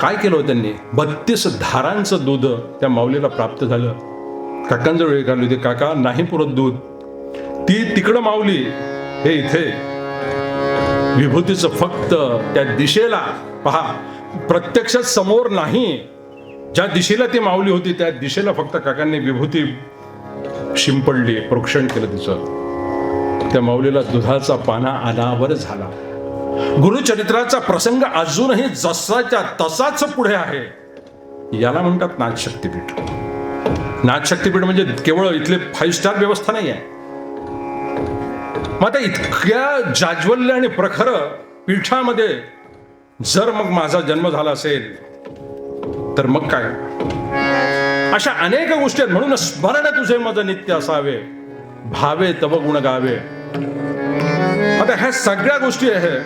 काय केलं त्यांनी? 32 धारांचं दूध त्या माऊलीला प्राप्त झालं. काकांचा वेळ घालू दे, काका, नाही पुरत दूध. ती तिकडं माऊली, हे इथे. विभूतीचं फक्त त्या दिशेला पहा, प्रत्यक्षात समोर नाही. ज्या दिशेला ती माऊली होती त्या दिशेला फक्त काकांनी विभूती शिंपडली, प्रोक्षण केलं तिचं. त्या माऊलीला दुधाचा पाना अनावर झाला. गुरुचरित्राचा प्रसंग अजूनही जसाच्या तसाच पुढे आहे. याला म्हणतात नाथशक्तीपीठ. नाथशक्तीपीठ म्हणजे केवळ इथले 5 स्टार व्यवस्था नाही आहे. मग आता इतक्या जाज्वल्य आणि प्रखर पीठामध्ये जर मग माझा जन्म झाला असेल तर मग काय. अशा अनेक गोष्टी आहेत. म्हणून स्मरण तुझे मज नित्य असावे, भावे तव गुण गावे. आता ह्या सगळ्या गोष्टी आहेत.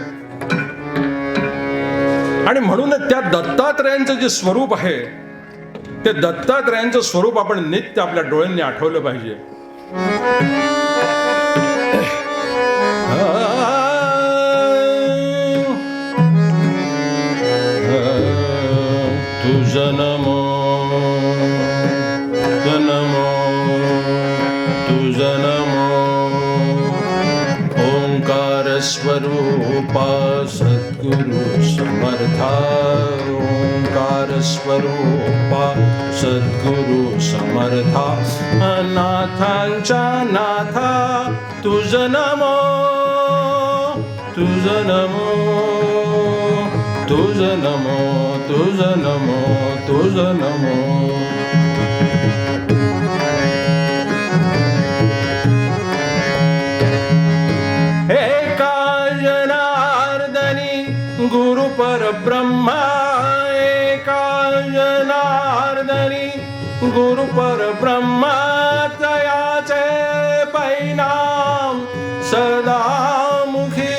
आणि म्हणून त्या दत्तात्रयांचं जे स्वरूप आहे, ते दत्तात्रयांचं स्वरूप आपण नित्य आपल्या डोळ्यांनी आठवलं पाहिजे. तुझ नमो नमो तुझ नमो ओंकार स्वरूपा सद्गुरु समर्था ओंकार स्वरूपा सद्गुरु समर्था अनाथांच्या नाथा तुझ नमो तुझ नमो तुझ नमो तुझ नमो तुझ नमो एका जनार्दनी गुरु परब्रह्मा एका जनार्दनी गुरु परब्रह्मा तयाचे परिणाम सदा मुखी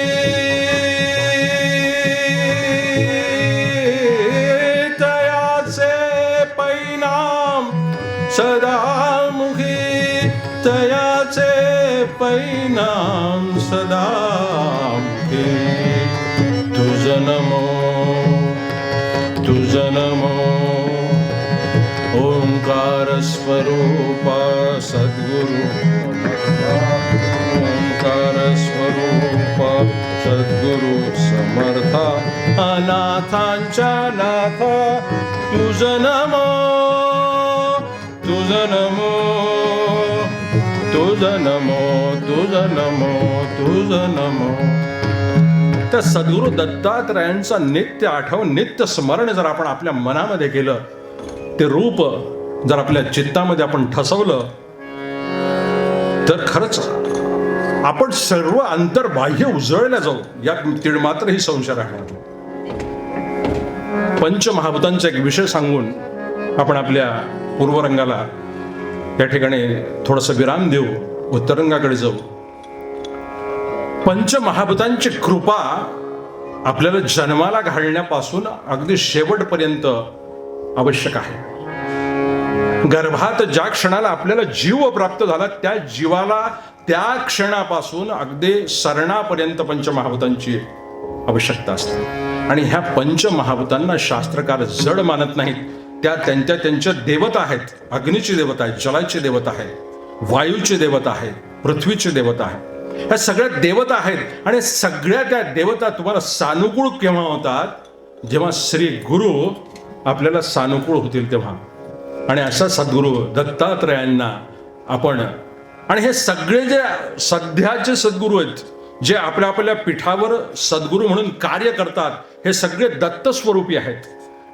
सदामुखी तयाचे परिणाम सदामुखी तुझ नमो तुझ नमो ओंकार स्वरूपा सद्गुरु ओंकार स्वरूपा सद्गुरु समर्था अनाथांच्या नाथा तुझ नमो तुझ नमो तुझ नमो तुझ नमो तुझ नमो. त्या सद्गुरु दत्तात्रयांचा नित्य आठवण नित्य स्मरण जर आपण आपल्या मनामध्ये केलं, ते रूप जर आपल्या चित्तामध्ये आपण ठसवलं, तर खरंच आपण सर्व अंतर्बाह्य उजळल्या जाऊ, यात तिळमात्रही संशय राहणार. पंचमहाभूतांचा एक विषय सांगून आपण आपल्या पूर्वरंगाला या ठिकाणी थोडंसं विराम देऊ, उत्तरंगाकडे जाऊ. पंचमहाभूतांची कृपा आपल्याला जन्माला घालण्यापासून अगदी शेवटपर्यंत आवश्यक आहे. गर्भात ज्या क्षणाला आपल्याला जीव प्राप्त झाला, त्या जीवाला त्या क्षणापासून अगदी सरणापर्यंत पंचमहाभूतांची आवश्यकता असते. आणि ह्या पंचमहाभूतांना शास्त्रकार जड मानत नाहीत. त्या त्यांच्या देवता आहेत. अग्नीची देवता आहे, जलाची देवता आहे, वायूची देवता आहे, पृथ्वीची देवता आहे. ह्या सगळ्या देवता आहेत. आणि सगळ्या त्या देवता तुम्हाला सानुकूळ केव्हा होतात? जेव्हा श्री गुरु आपल्याला सानुकूळ होतील तेव्हा. आणि अशा सद्गुरु दत्तात्रयांना आपण, आणि हे सगळे जे सध्याचे सद्गुरु आहेत, जे आपल्या आपल्या पीठावर सद्गुरु म्हणून कार्य करतात, हे सगळे दत्तस्वरूपी आहेत.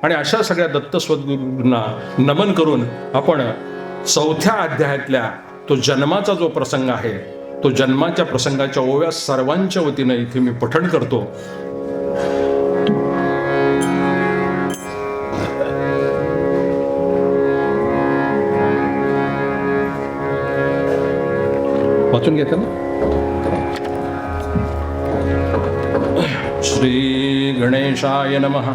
आणि अशा सगळ्या दत्त सद्गुरूंना नमन करून आपण 4थ्या अध्यायातल्या तो जन्माचा जो प्रसंग आहे, तो जन्माच्या प्रसंगाच्या ओव्या सर्वांच्या वतीनं इथे मी पठण करतो. वाचून घेते ना. श्री गणेशाय नमः.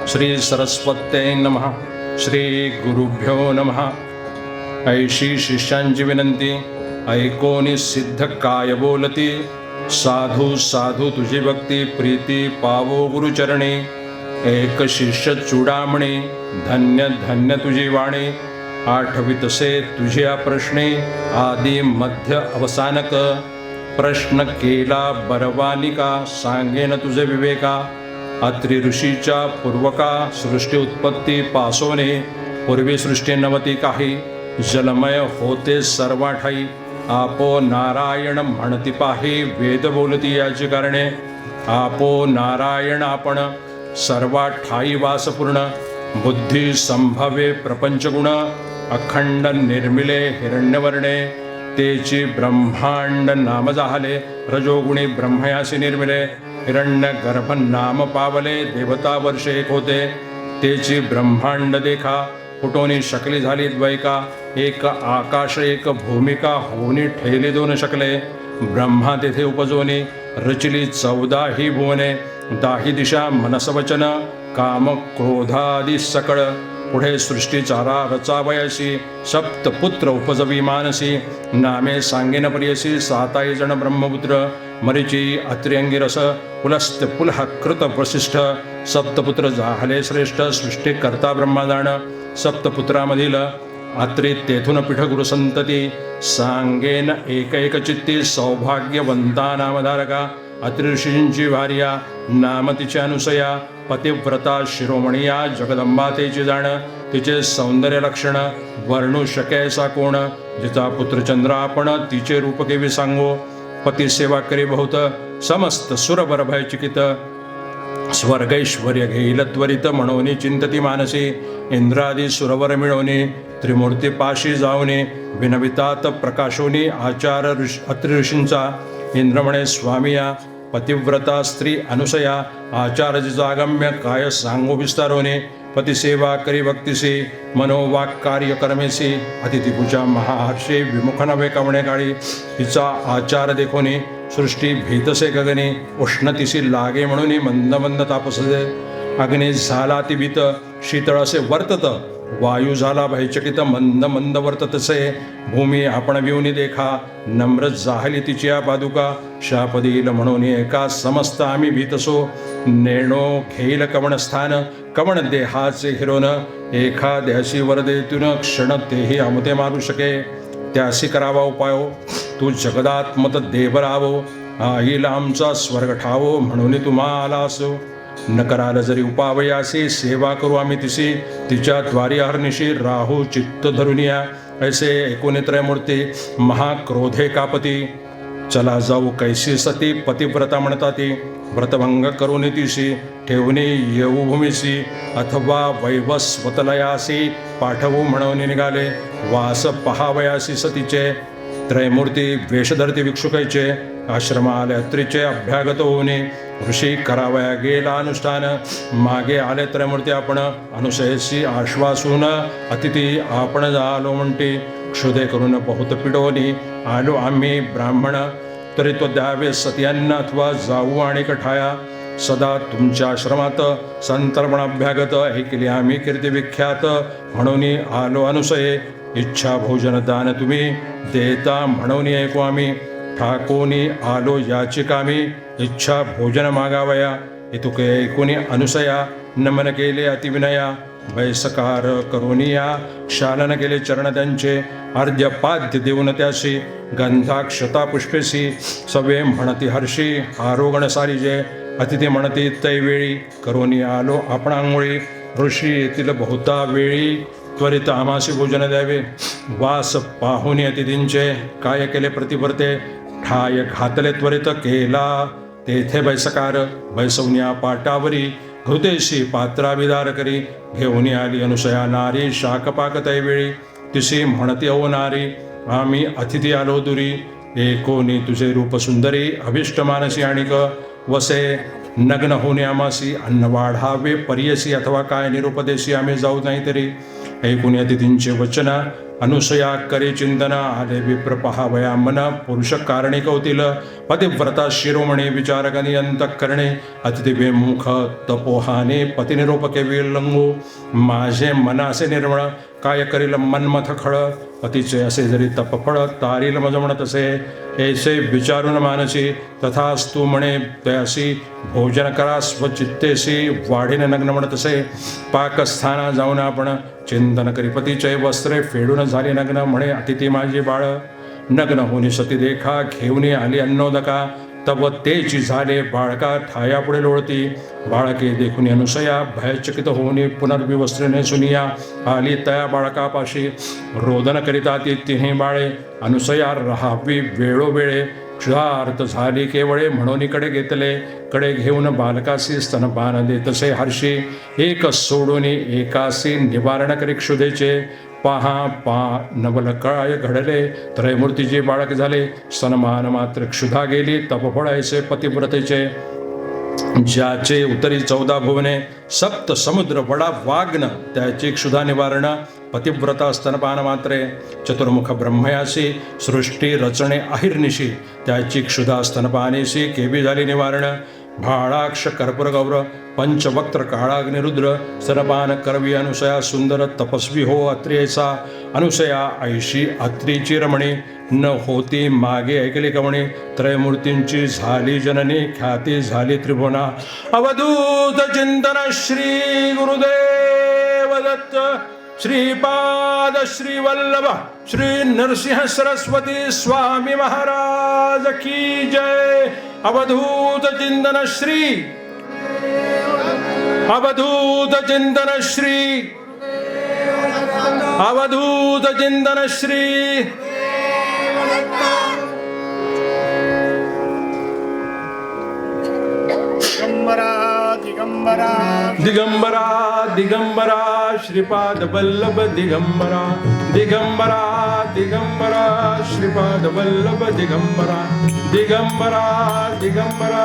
श्री सरस्वत्यै नमः. श्री गुरुभ्यो नमः. ऐशी शिष्यांची विनंती, ऐकोनी सिद्ध काय बोलती, साधू साधू तुझी भक्ती प्रीती पावो गुरुचरणी. एक शिष्य चूडामणी, धन्य धन्य तुझी वाणी. आठवितसे तुझ्या प्रश्ने, आदि मध्य अवसानक. प्रश्न केला बरवानिका, सांगेन तुझे विवेका. अत्रि ऋषीच्या पूर्वका, सृष्टी उत्पत्ती पासोने. पूर्वी सृष्टी नवती काही, जलमय होते सर्वा ठाई. आपो नारायण म्हणती पाही, वेद बोलती याची कारणे. आपो नारायण आपण, सर्वा ठाई वासपूर्ण. बुद्धी संभवे प्रपंच गुण, अखंड निर्मिले हिरण्यवर्णे. तेची ब्रह्मांड नाम जाहले, रजोगुणी ब्रह्मयासी निर्मिले. हिरण्य गर्भ नाम पावले, देवता वर्ष एक होते. तेची ब्रह्मांड देखा, फुटोनी शकली झाली द्वैका. एक आकाश एक भूमिका, होनी ठेली दोन शकले. ब्रह्मा तेथे उपजोनी, रचली 14 ही भुवने. दाही दिशा मनस वचन, काम क्रोधादी सकळ. पुढे सृष्टी चारा रचावयासी सप्तपुत्र उपजवी मानसी नामे सांगेन प्रियसी साताई जण ब्रह्मपुत्र मरिची अत्र्यंगिरस पुलस्त पुलह कृत वसिष्ठ सप्तपुत्र झाले श्रेष्ठ सृष्टी करता ब्रह्मादान सप्तपुत्रामधील आत्री तेथून पीठ गुरुसंतती सांगेन एक चित्ती सौभाग्यवंता नामधारका अत्रि ऋषींची भार्या नाम तिची अनुसया पतिव्रता शिरोमणिया जगदंबा तेची जाण तिचे सौंदर्य लक्षण वर्णू शकेसा कोण जिचा पुत्रचंद्र आपण तिचे रूप केवी सांगो पती सेवा करी बहुत समस्त सुरबर भयचिकित स्वर्गैश्वर्य घेईल त्वरित म्हणून चिंतती मानसी इंद्रादी सुरवर मिळवणे त्रिमूर्ती पाशी जावणे विनवितात प्रकाशोनी आचार अत्रि ऋषींचा इंद्र म्हणे स्वामिया पतिव्रता स्त्री अनुसया आचार जिजागम्य काय सांगो विस्तारोने पतिसेवा करी भक्तिसी मनोवाक कार्य कर्मेसी अतिथिपूजा महाहर्षे विमुख नव्हे कवणे काळी तिचा आचार देखोनी सृष्टी भीतसे गगनी उष्णतिसी लागे म्हणून मंद मंद तापसजे अग्नी झाला ती भीत शीतळ असे वर्तत वायू झाला भयचकित मंद मंद वर्ततसे भूमी आपण विवनी देखा नम्र जाहली तिच्या पादुका शाप देईल म्हणून एका समस्त आम्ही भीतसो नेणो घेईल कवण स्थान कवण देहाचे हिरोन एखाद्याशी वरदेतून क्षण तेही अमते मारू शके त्यासी करावा उपायो तू जगदात्मत देवरावो आईला आमचा स्वर्ग ठावो म्हणून तुम्हाला असो न कराल जरी उपावयासी सेवा करू आम्ही तिसी तिच्या द्वारी हरनिशी राहू चित्त धरुनिया ऐसे एकोणी त्रयमूर्ती महाक्रोधे कापती चला जाऊ कैसी सती पतिव्रता म्हणता ती व्रतभंग करून तिशी ठेवणे येऊ भूमीसी अथवा वैवस्वतलयासी पाठवू म्हणून निघाले वास पहावयासी सतीचे त्रयमूर्ती वेशधरती भिक्षुकायचे आश्रमाले अत्रीचे अभ्यागत होणे ऋषी करावया गेला अनुष्ठान मागे आले त्रयमूर्ती आपण अनुशयसी आश्वासून अतिथी आपण झालो म्हणते क्षुदे करून बहुत पिडवणी आलो आम्ही ब्राह्मण तरी तो द्यावे सत्यान्न अथवा जाऊ आणि कठाया सदा तुमच्या आश्रमात संतर्पण अभ्यागत ऐकली आम्ही कीर्ती विख्यात म्हणून आलो अनुसये इच्छा भोजन दान तुम्ही देता म्हणून ऐकू आम्ही ठाकोनी आलो याचिकामी इच्छा भोजन मागावया इतुके ऐकुनी अनुसया नमन केले अतिविनया वैसकार करोनिया शालन केले चरण त्यांचे अर्ध्यपाद्य देऊन त्याशी गंधाक्षता पुष्पेसी सवे म्हणती हर्षी आरोगण सारीजे अतिथी म्हणती तैवेळी करोनी आलो आपण आंघोळी ऋषी येथील बहुता वेळी त्वरित आमासी भोजन द्यावे वास पाहुनी अतिथींचे काय केले प्रतिवर्ते ठाय घातले त्वरित केला तेथे बैसकार बैसवन्या पाटावरी हृदयशी पात्राविदार करी घेऊन आली अनुसया नारी शाकपाक तैवेळी तिशी म्हणती ओ नारी आम्ही अतिथी आलो दुरी एकोनी तुझे रूप सुंदरी अभिष्ट मानसी आणिक वसे नग्न होणे आमासी अन्न वाढावे परियसी अथवा काय निरुपदेशी आम्ही जाऊ नाही तरी ऐकून अतिथींचे वचन अनुसया करे चिंतन आले विप्र पहावया मन पुरुष कारणे कौतील पतिव्रता शिरोमणी विचारकनी अंतःकरणे अतिथी विमुख तपोहाने पतिनिरोपके विलंगू माझे मन असे निर्मळ काय करील मनमथ खळ पतीचे असे जरी तपफळ तारील मज म्हणत असे ऐसे विचारून मानसी तथास्तु म्हणे तयासी भोजन करा स्वचित्तेसी वाढीने नग्न म्हणत असे पाकस्थाना जाऊन आपण चिंतन करी पतीचे वस्त्रे फेडून झाले नग्न म्हणे अतिथी माझी बाळ नग्न होनी सती देखा घेऊन आली अन्नोदका तव तेची झाले बाळका ठाया पुढे लोळती बाळके देखून अनुसया भयचकित होऊन पुनर्विवस्त्रेने सुनिया आली तया बाळकापाशी रोदन करिता ती तिन्ही बाळे अनुसया राहावी वेळोवेळे क्षुधार्थ झाली केवळे म्हणून कडे घेतले कडे घेऊन बालकासी स्तनपान देतसे हर्षी एक सोडून एकासी निवारण करी क्षुधेचे पहा पा नवल काय घडले त्रयमूर्तीचे बाळक झाले स्तनमान मात्र क्षुधा गेली तपफळ ऐसे पतिव्रतेचे ज्याचे उतरी 14 भुवने सप्त समुद्र वडा वाग्न त्याची क्षुधा निवारण पतिव्रता स्तनपान मात्रे चतुर्मुख ब्रह्मयासी सृष्टी रचणे अहिर्निशी त्याची क्षुधा स्तनपानेशी केवी झाली निवारण भाळाक्ष कर्पूरगौर पंचवक्त्र काळाग्निरुद्र स्तनपान करवी अनुसया सुंदर तपस्वी हो अत्रेचा अनुसया ऐशी अत्रीची रमणी न होती मागे ऐकली कवणी त्रयमूर्तींची झाली जननी ख्याती झाली त्रिभुवना अवधूत चिंतन श्री गुरुदेव दत्त श्रीपाद श्री वल्लभ श्री नरसिंह सरस्वती स्वामी महाराज की जय. अवधूत चिंतन श्री अवधूत चिंतन श्री अवधूत चिंतन श्री. दिगंबरा दिगंबरा दिगंबरा श्रीपाद वल्लभ दिगंबरा दिगंबरा दिगंबरा श्रीपाद वल्लभ दिगंबरा दिगंबरा दिगंबरा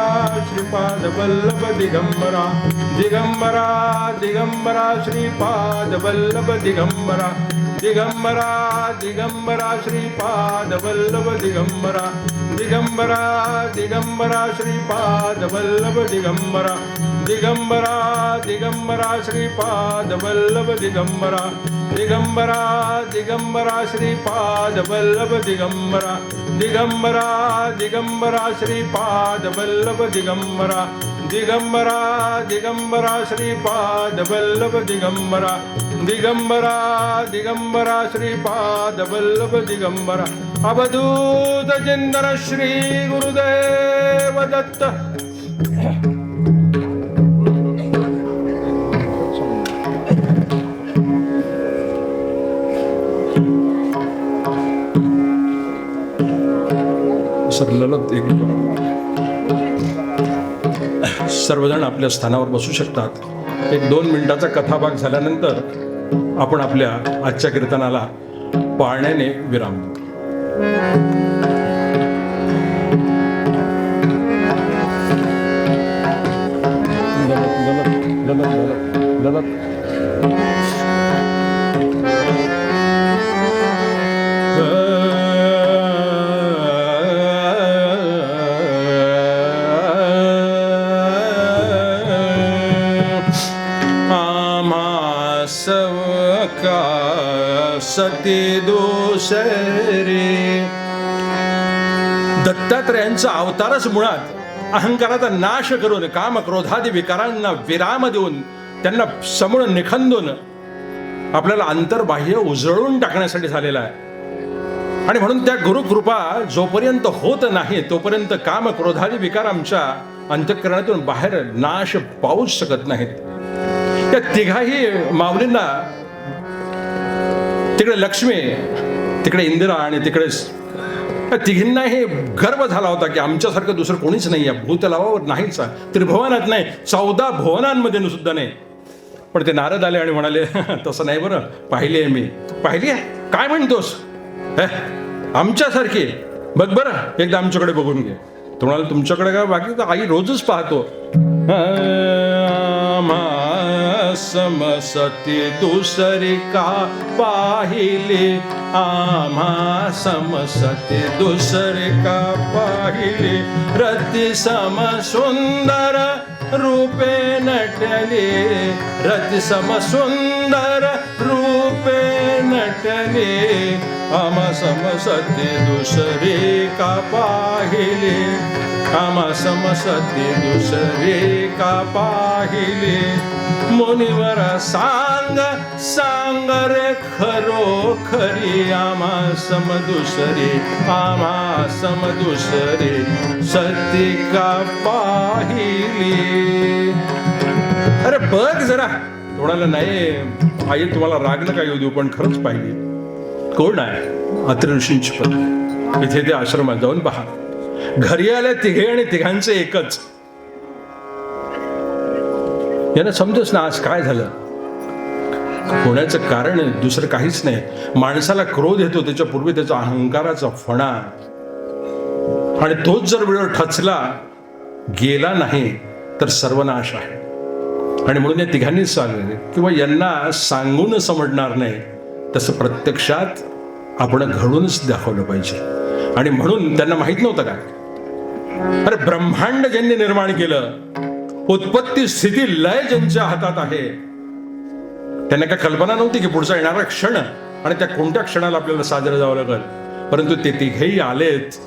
श्रीपाद वल्लभ दिगंबरा दिगंबरा दिगंबरा श्रीपाद वल्लभ दिगंबरा दिगंबरा दिगंबरा श्रीपाद वल्लभ दिगंबरा दिगंबरा दिगंबरा श्रीपाद वल्लभ दिगंबरा दिगंबरा दिगंबरा श्रीपाद वल्लभ दिगंबरा दिगंबरा दिगंबरा श्रीपाद वल्लभ दिगंबरा दिगंबरा दिगंबरा श्रीपाद वल्लभ दिगंबरा दिगंबरा दिगंबरा श्रीपाद वल्लभ दिगंबरा दिगंबरा दिगंबरा श्रीपाद वल्लभ दिगंबरा. अवधूत चिंतन श्री गुरुदेव दत्त. सर्वजण आपल्या स्थानावर बसू शकतात. 1-2 मिनिटाचा कथाभाग झाल्यानंतर आपण आपल्या आजच्या कीर्तनाला पाळण्याने विराम देऊ. सती दुसरी. दत्तात्रयांचा अवतारच मुळात अहंकाराचा नाश करून काम क्रोधादी विकारांना विराम देऊन त्यांना समूळ निखंदून आपल्याला अंतर्बाह्य उजळून टाकण्यासाठी झालेला आहे. आणि म्हणून त्या गुरुकृपा जोपर्यंत होत नाही तोपर्यंत काम क्रोधादी विकार आमच्या अंतःकरणातून बाहेर नाश पाऊच शकत नाहीत. त्या तिघाही माऊलींना तिकडे लक्ष्मी तिकडे इंदिरा आणि तिकडे तिघींनाही गर्व झाला होता की आमच्यासारखं दुसरं कोणीच नाही आहे भूतलावावर नाहीच त्रिभुवनात नाही 14 भुवनांमध्ये सुद्धा नाही. पण ते नारद आले आणि म्हणाले तसं नाही बरं पाहिली आहे मी. पाहिली आहे काय म्हणतोस आमच्यासारखी बघ बरं एकदा आमच्याकडे बघून घे. तुम्हाला तुमच्याकडे काय बाकी तर आई रोजच पाहतो. समसती दुसरी का पाहिली आम्हा समसती दुसरी का पाहिली रती सम सुंदर रूपे नटली रती सम सुंदर रूपे नटली आम्हा समसती दुसरी का पाहिली आम्हा समसती दुसरी का पाहिली मुनिवर सांग सांग रे खरो खरी आम्हा समदुसरी आम्हा समदुसरी सती का पाहिली. अरे बघ जरा कोणाला नाही आई तुम्हाला राग नका येऊ देऊ पण खरंच पाहिली. कोण आहे अत्रि ऋषींची पत्नी. इथे ते आश्रमात जाऊन पहा. घरी आले तिघे आणि तिघांचे एकच. यांना समजच ना आज काय झालं. होण्याचं कारण दुसरं काहीच नाही. माणसाला क्रोध येतो त्याच्या पूर्वी त्याचा अहंकाराचा फणा आणि तोच जर वेळ ठचला गेला नाही तर सर्वनाश आहे. आणि म्हणून या तिघांनीच सांगितले किंवा यांना सांगून समजणार नाही तसं प्रत्यक्षात आपण घडूनच दाखवलं पाहिजे. आणि म्हणून त्यांना माहित नव्हतं काय अरे ब्रह्मांड ज्यांनी निर्माण केलं, उत्पत्ती स्थिती लय ज्यांच्या हातात आहे, त्यांना काय कल्पना नव्हती की पुढचा येणारा क्षण आणि त्या कोणत्या क्षणाला आपल्याला साजरं जावं लागेल. परंतु ते तिघेही आलेत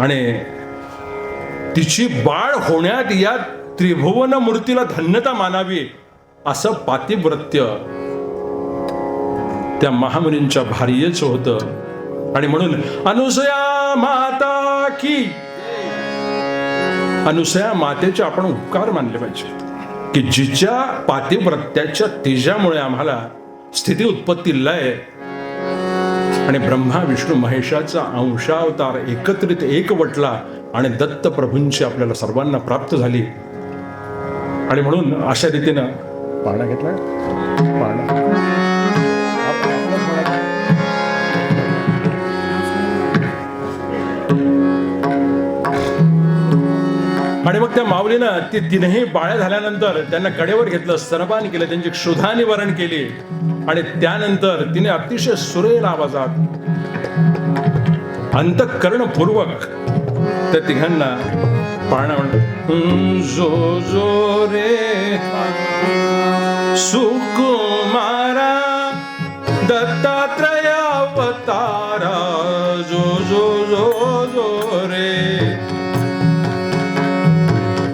आणि तिची बाळ होण्यात या त्रिभुवन मूर्तीला धन्यता मानावी असं पातिव्रत्य त्या महामुनींच्या भार्येचं होतं. आणि म्हणून अनुसया माता की, अनुसया मातेचे आपण उपकार मानले पाहिजे की जिच्या पातिव्रत्याच्या तेजामुळे आम्हाला स्थिती उत्पत्ती लय आणि ब्रह्मा विष्णू महेशाचा अंशावतार एकत्रित एकवटला आणि दत्त प्रभूंची आपल्याला सर्वांना प्राप्त झाली. आणि म्हणून अशा रीतीनं पाळणा घेतला, आणि मग त्या माऊलीनं ती तीनही बाळ्या झाल्यानंतर त्यांना कडेवर घेतलं, स्तनपान केलं, त्यांची क्षुधा निवारण केली आणि त्यानंतर तिने अतिशय सुरेल आवाजात अंतःकरणपूर्वक त्या तिघांना पाळणा म्हणलं, जो जो रे सुकुमारा दत्तात्रय अवतारा, जो जो जो जो रे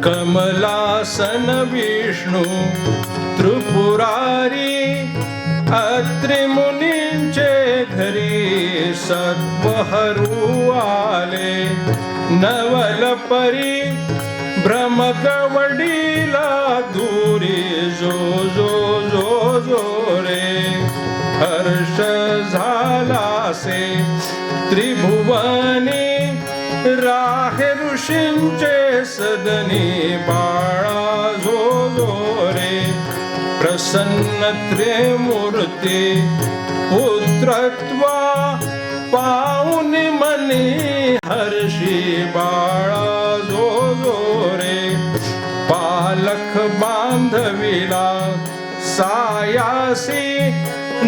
कमलासन विष्णू त्रिपुरारी, अत्रि मुनींचे घरी सत्वहरू आले, नवलपरी भ्रमकवडीला दूरी, जो जो जो जो रे हर्ष झालासे त्रिभुवनी, राहे ऋषींचे सदनी, बाळा जो जो रे प्रसन्न त्रिमूर्ती, पुत्रत्वा पाऊन मनी हर्षी, बाळा जो जो रे पालख बांधविला सायासी,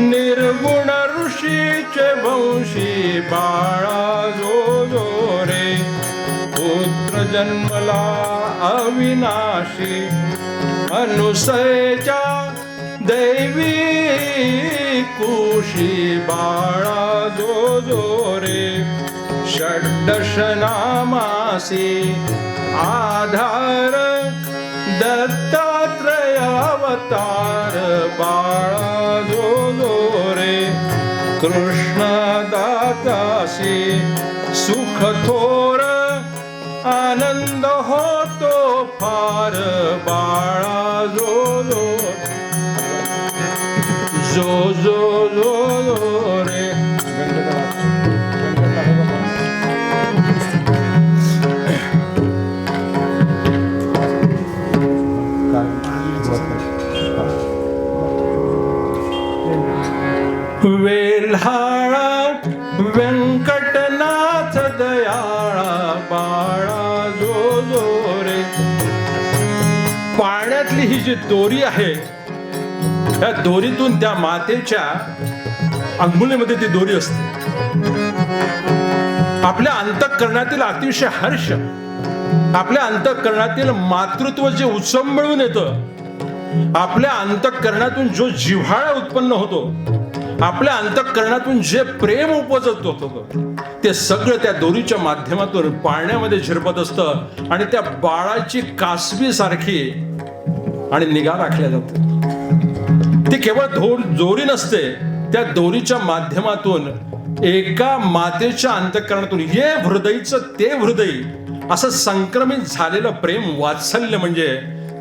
निर्गुण ऋषीचे वंशी, बाळा जो जो रे पुत्र जन्मला अविनाशी, अनुसयेच्या दैवी कुशी, बाळा जो जो रे षड्दश नामासी आधार, दत्तात्रय अवतार, बाळा जो जो रे कृष्ण दातासी सुख थोर, आनंद होतो फार, बाळा जो जो जो जो जो जो रे वेल्हाळा व्यंकटनाथ दयाळा, बाळा जो जो रे. पाळण्यातली ही जी दोरी आहे, त्या दोरीतून त्या मातेच्या अंगुलीमध्ये ती दोरी असते. आपल्या अंतःकरणातील अतिशय हर्ष, आपल्या अंतःकरणातील मातृत्व जे उचंबळून येतं, आपल्या अंतःकरणातून जो जिव्हाळा उत्पन्न होतो, आपल्या अंतःकरणातून जे प्रेम उपजत होतं, ते सगळं त्या दोरीच्या माध्यमातून पाळण्यामध्ये झिरपत असतं आणि त्या बाळाची कासवी सारखी आणि निगा राखल्या जाते. ती केवळ दोरी नसते, त्या दोरीच्या माध्यमातून एका मातेच्या अंतःकरणातून ये हृदयचं ते हृदय असं संक्रमित झालेलं प्रेम वात्सल्य म्हणजे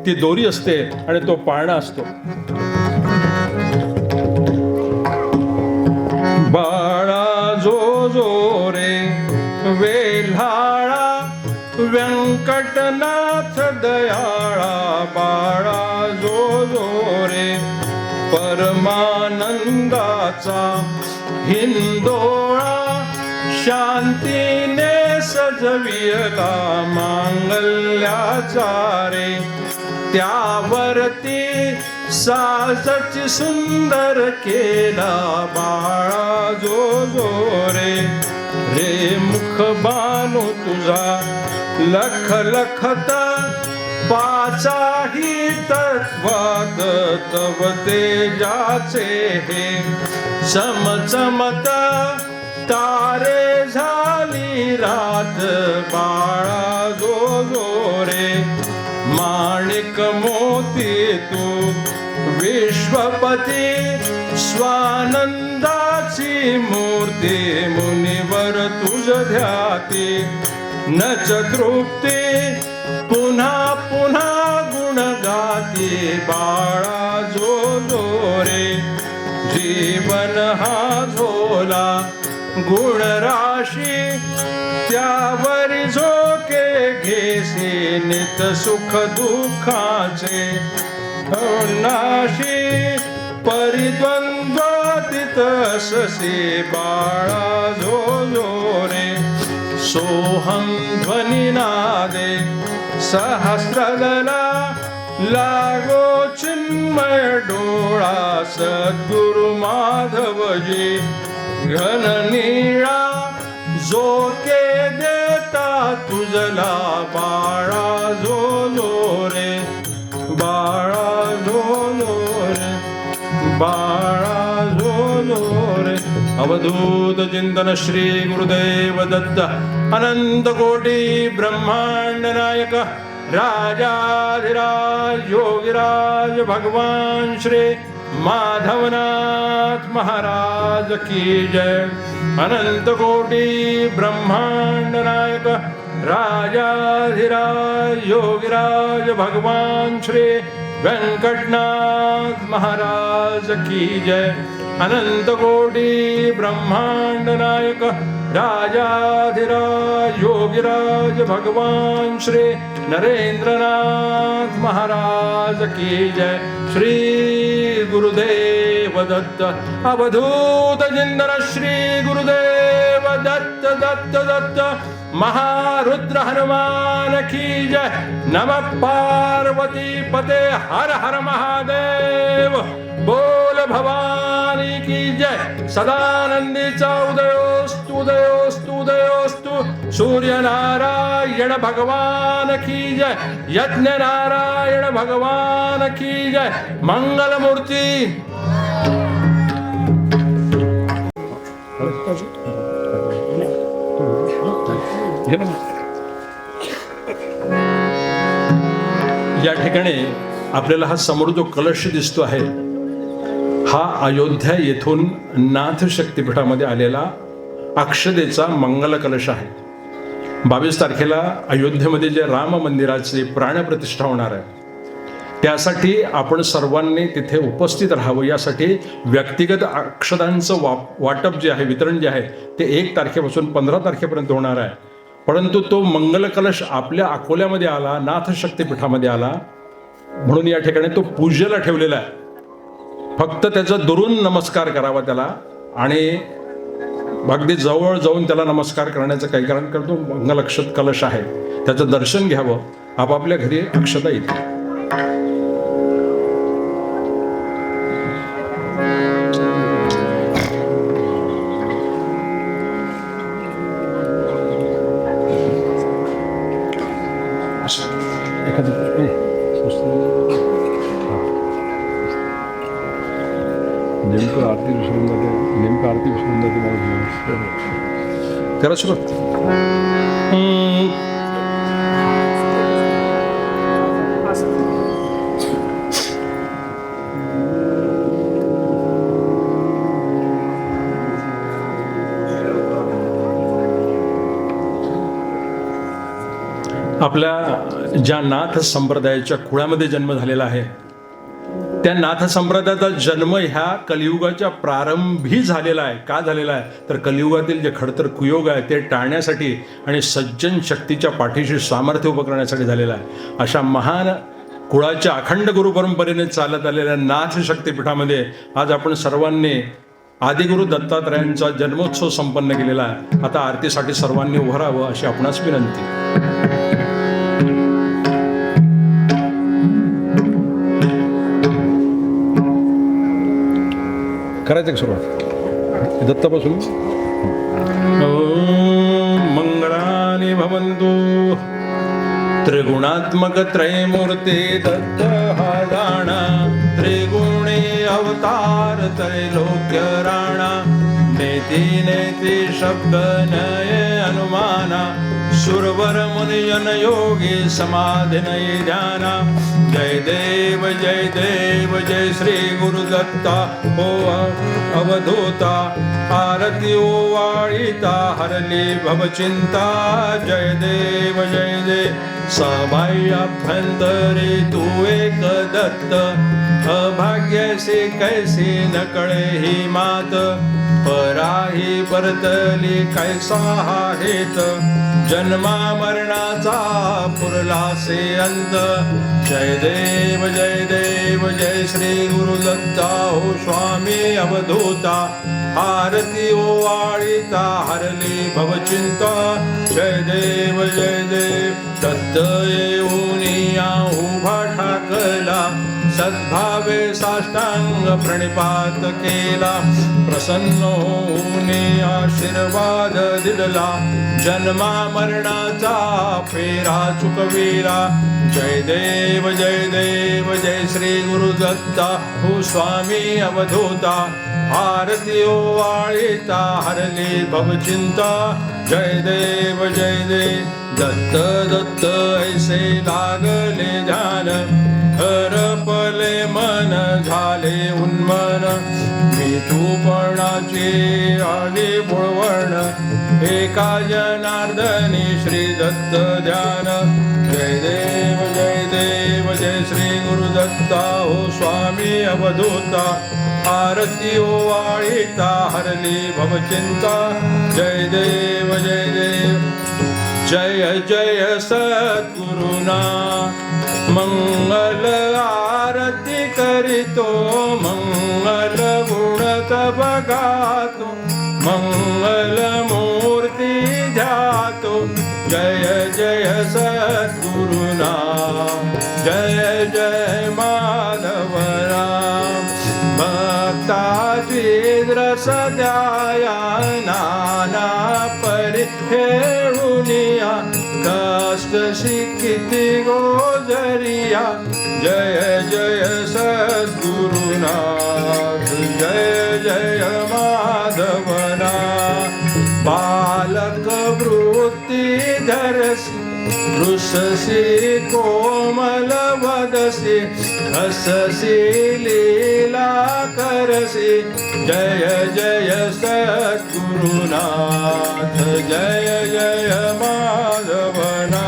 ती दोरी असते आणि तो पाळणा असतो. बाळा जो जो रे वेल्हाळा व्यंकटनाथ दयाळा, बाळा जो जो रे परमानंदाचा हिंदोळा, शांतीने सजविला मांगल्याचा रे, त्यावरती साजच सुंदर केला, बाळा जो जो रे. रे मुख बानो तुझा लख लखत पाचाही तत्वात तव तेजाचे हे चमचमत तारे झाली रात बाळा जो जो रे माणिक मोती तू विश्वपती स्वानंदाची मूर्ती मुनिवर तुझ ध्याती नच तृप्ती पुन्हा पुन्हा गुण गाती बाळा जो जो रे जीवन हा झोला गुण राशी त्यावरी झोके घेसी नित सुख दुःखाचे नाशी परिद्वंद्वातीत अससी बाळा जो जो रे सोहम ध्वनिनादे सहस्रदला लागो चिन्मय डोळा सद्गुरु माधवजी घन निळा जो के देता तुझला बाळा जो जो रे बाळा जो जो रे बाळा जो जो रे अवधूत चिंतन श्री गुरुदेव दत्त अनंत कोटी ब्रह्मांड नायक राजाधिराज योगिराज भगवान श्री माधवनाथ महाराज की जय अनंत कोटी ब्रह्मांड नायक राजाधिराज योगिराज भगवान श्री वेंकटनाथ महाराज की जय अनंत कोटी ब्रह्मांड नायक राजाधिराज योगिराज भगवान श्री नरेंद्रनाथ महाराज की जय श्री गुरुदेव दत्त अवधूत चिंतन श्री गुरुदेव दत्त दत्त दत्त महारुद्र हनुमान की जय नमः पार्वती पते हर हर महादेव बोल भवानी की जय सदानंदीचा उदयोस्तु उदयोस्तु उदयोस्तु सूर्य नारायण भगवान की जय यज्ञ नारायण भगवान की जय मंगल मूर्ती या ठिकाणी आपल्याला हा समोर जो कलश दिसतो आहे हा अयोध्या येथून नाथ शक्तिपीठामध्ये आलेला अक्षदेचा मंगल कलश आहे. 22 तारखेला अयोध्येमध्ये जे राम मंदिराची प्राणप्रतिष्ठा होणार आहे त्यासाठी आपण सर्वांनी तिथे उपस्थित राहावं. यासाठी व्यक्तिगत अक्षदांचं वाटप जे आहे वितरण जे आहे ते 1 तारखेपासून 15 तारखेपर्यंत होणार आहे. परंतु तो मंगल कलश आपल्या अकोल्यामध्ये आला, नाथ शक्तिपीठामध्ये आला म्हणून या ठिकाणी तो पूजेला ठेवलेला आहे. फक्त त्याचा दुरून नमस्कार करावा त्याला आणि अगदी जवळ जाऊन त्याला नमस्कार करण्याचं काही कारण करतो. मंगल अक्षत कलश आहे त्याचं दर्शन घ्यावं. आपापल्या घरी अक्षता येते. नेमकं आरती विसरून जाते करा सुरुवात. आपल्या ज्या नाथ संप्रदायाच्या कुळामध्ये जन्म झालेला आहे त्या नाथ संप्रदायाचा जन्म ह्या कलियुगाच्या प्रारंभी झालेला आहे. का झालेला आहे तर कलियुगातील जे खडतर कुयोग आहे ते टाळण्यासाठी आणि सज्जन शक्तीच्या पाठीशी सामर्थ्य उभं करण्यासाठी झालेला आहे. अशा महान कुळाच्या अखंड गुरु परंपरेने चालत आलेल्या नाथ शक्तिपीठामध्ये आज आपण सर्वांनी आदिगुरु दत्तात्रयांचा जन्मोत्सव संपन्न केलेला आहे. आता आरतीसाठी सर्वांनी उभं राहावं अशी आपणास विनंती. करायचं सुरुवात दत्तापासून. मंगलानि भवन्तु त्रिगुणात्मक त्रयमूर्ती दत्त हा जाणा, त्रिगुणी अवतार त्रैलोक्य राणा, नेती नेती शब्द नय अनुमाना, सुरवर मुनिजन योगी समाधि नय ध्याना. जय देव जय श्री गुरुदत्ता हो अवधूता, आरती ओवाळीता हरली भवचिंता. जय देव सबाह्याभ्यंतरी तू एक दत्त, अभाग्यसी कैसी न कळे ही मात, पराही परतली कैसा हेत, जन्मा मरणाचा पुरलासे अंत. जय देव जय श्री गुरुदत्ता हो स्वामी अवधूता, आरती ओवाळीता हरली भवचिंता. जय देव दत्त येऊनिया उभा ठाकला, सद्भावे साष्टांग प्रणिपात केला, प्रसन्न होऊन आशीर्वाद दिला, जन्मा मरणाचा फेरा चुकविला. जय देव जय श्री गुरुदत्ता हो स्वामी अवधूता, आरती ओवाळीता हरली भवचिंता. जय देव दत्त ऐसे लागले ध्यान, हरपले मन झाले उन्मन, मी तूपणाची आली बुळवण, एका जनार्दनी श्री दत्त ध्यान. जय देव जय श्री गुरुदत्ता हो स्वामी अवधूता, आरती ओवाळीता हरली भवचिंता. जय देव जय सद्गुरुना, मंगल आरती करीतो, मंगल गुणत बघातो, मंगल मूर्ती ध्यातो. जय सद्गुरुना, जय माधवरा, भक्ताची रस द्याया नाना परी खेळुनिया, कष्ट शिकिती गोजरिया. जय सद्गुरुनाथ, जय माधवना, बालक वृत्ती धरसी, रुससी कोमल वदसी, हससी लीला करसी. जय सद्गुरुनाथ, जय माधवना,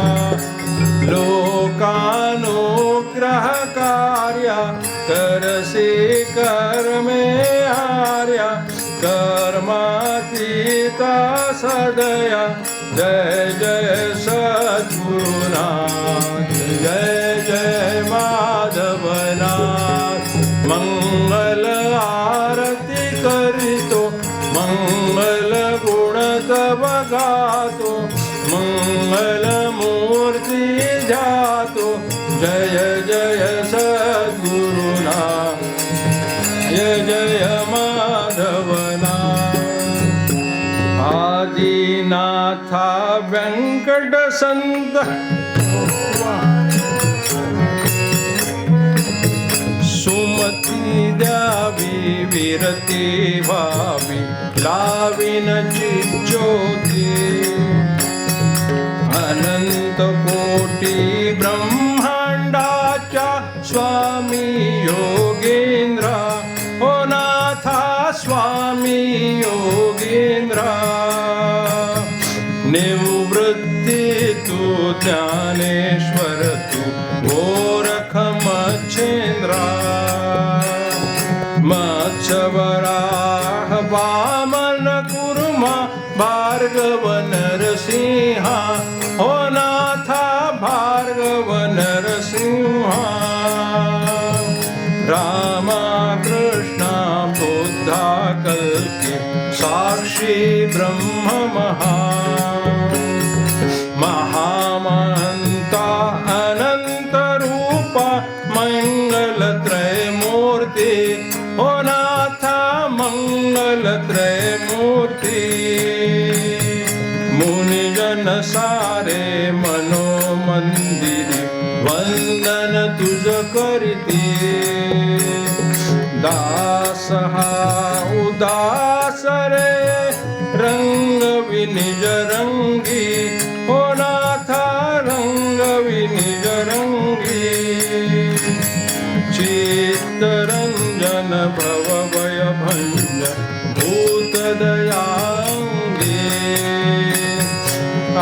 लोकानुग्रह कार्या, करसी कर्मे आर्या, कर्मातीता सदया. जय सद्गुरुनाथ, जय माधवनाथ, मंगल आरती करीतो, मंगल गुणत बघातो, मंगल मूर्ती ध्यातो. जय सद्गुरुनाथ, जय माधवना. आदिनाथा व्यंकट संत, सुमती द्यावी विरती व्हावी, लावीन ज्योती, अनंत कोटी ब्रह्मांडाच्या स्वामी योगेंद्रा, हो नाथा स्वामी योगेंद्रा. निवृत्ती तू ज्ञानेश्वर तू गोरख मच्छेंद्रा, मत्स्यवराह वामन कुर्मा भार्गव नरसिंहा, हो नाथा भार्गव नरसिंहा. रामा कृष्णा बुद्धा कल्की साक्षी ब्रह्म महामंता अनंत रूपा, मंगल त्रय मूर्ती, हो नाथा मंगल त्रय मूर्ती. मुनिजन सारे मनोमंदिर वंदन तुझ करीती दास हा उदास रे रंगवी निज रंगी हो नाथा रंगवी निज रंगी चित्तरंजन भवभय भंजन भूत दयांगी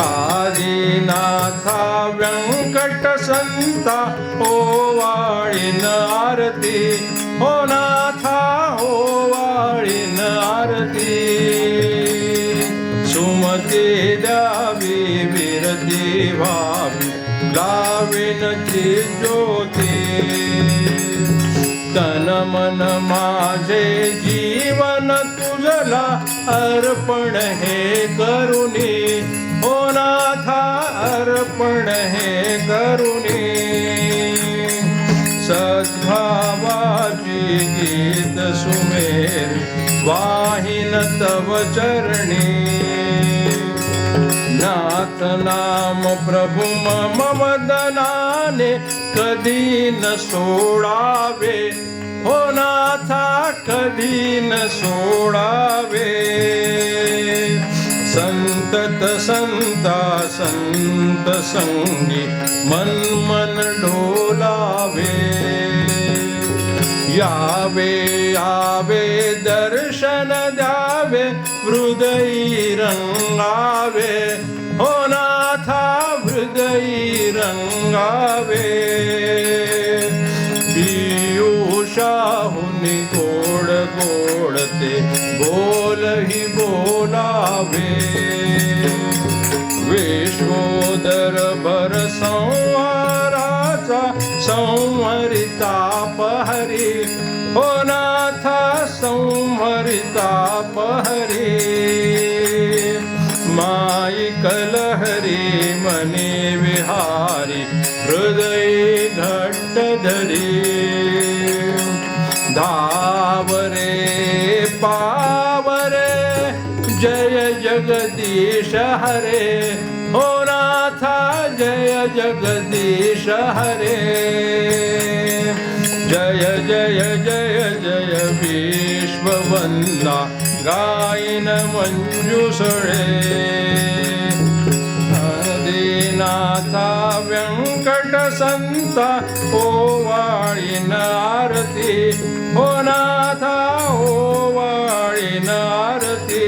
आदिनाथा व्यंकट संता ओवाळीन आरती हो नाथा ओवाळीन आरती सुमती द्यावी विरती व्हावी लावीन ज्योती तन मन माझे जीवन तुझला अर्पण हे करुणी हो नाथा अर्पण हे करुणी सद्भावाची गीत सुमेर वाहिन तव चरणी नाथ नाम प्रभु मम वदनाने कधी न सोडावे हो नाथा कधी न सोडावे संतत संता संत संगी मन मन डोलावे यावे यावे दर्शन द्यावे हृदयी रंगावे हो नाथा हृदयी रंगावे पियुषाहुनी गोड गोडते बोलही बोलावे विश्वोदर भर संहाराचा संहरिता पहरी हो नाथा संहरिता पहरी माई कलहरी मनी विहारी हृदय घट्ट धरी धावरे पावरे जय जगदीश हरे हो नाथा जय जगदीश हरे जय जय जय जय विश्ववंदा गायन मंजुसळे आदिनाथा व्यंकट संता ओवाळीन आरती हो नाथा ओवाळीन आरती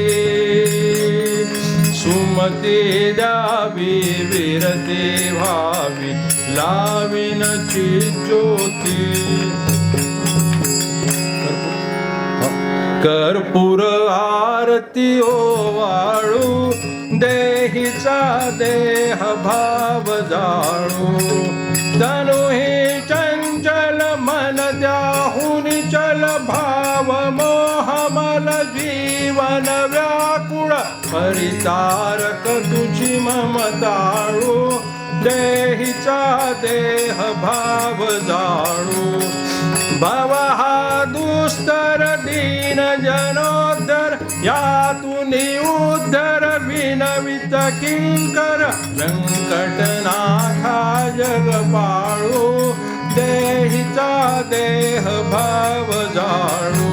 सुमती द्यावी विरती व्हावी लावीन ज्योती कर्पूर आरती ओवाळू देहीचा देह भाव जाळू तनु हे चंचल मन द्याहून चल भाव मोह मल जीवन व्याकुळ परितारक तुझी ममताळू देहीचा देह भाव जाळू भव हा दुस्तर दीन जनोद्धर यातून उद्धर विनवित किंकर व्यंकटनाथा जगपाळू देहीचा देह भाव जाळू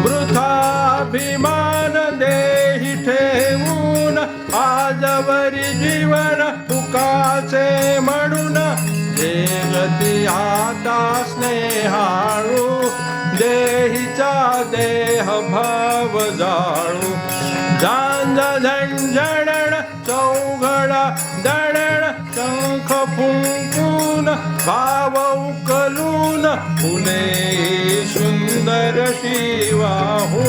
वृथाभिमान देही ठेवून आजवरी जीवन तुकाचे म्हणून जे गती आता स्नेहाळू देहीचा देह भाव जाळू झांज झंझण चौघड दणण शंख फुंकून भाव उकलून फुले सुंदर शिवाहू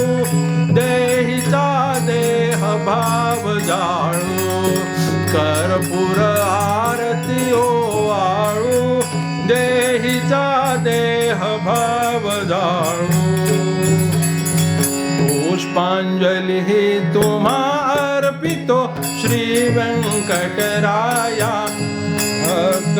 देहीचा देह भाव जाळू कर्पूर आरती ओवाळू देहीचा देह भाव जाळू पुष्पांजली ही तुम्हा अर्पितो श्री व्यंकटराया भक्त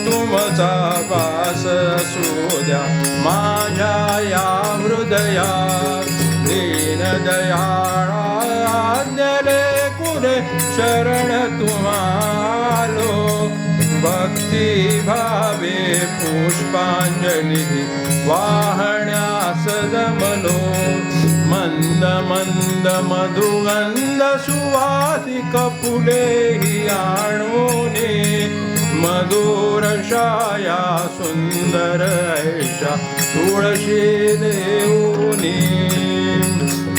तुमचा वास असू द्या माझ्या या हृदयात दीनदयाळा कुरे शरण तुम्हालो भक्ती भावे पुष्पांजली वाहण्यास जमलो मंद मंद मधुगंध सुवासिक फुलेही आणूने मधुर छाया सुंदर ऐशा तुळशी देऊनी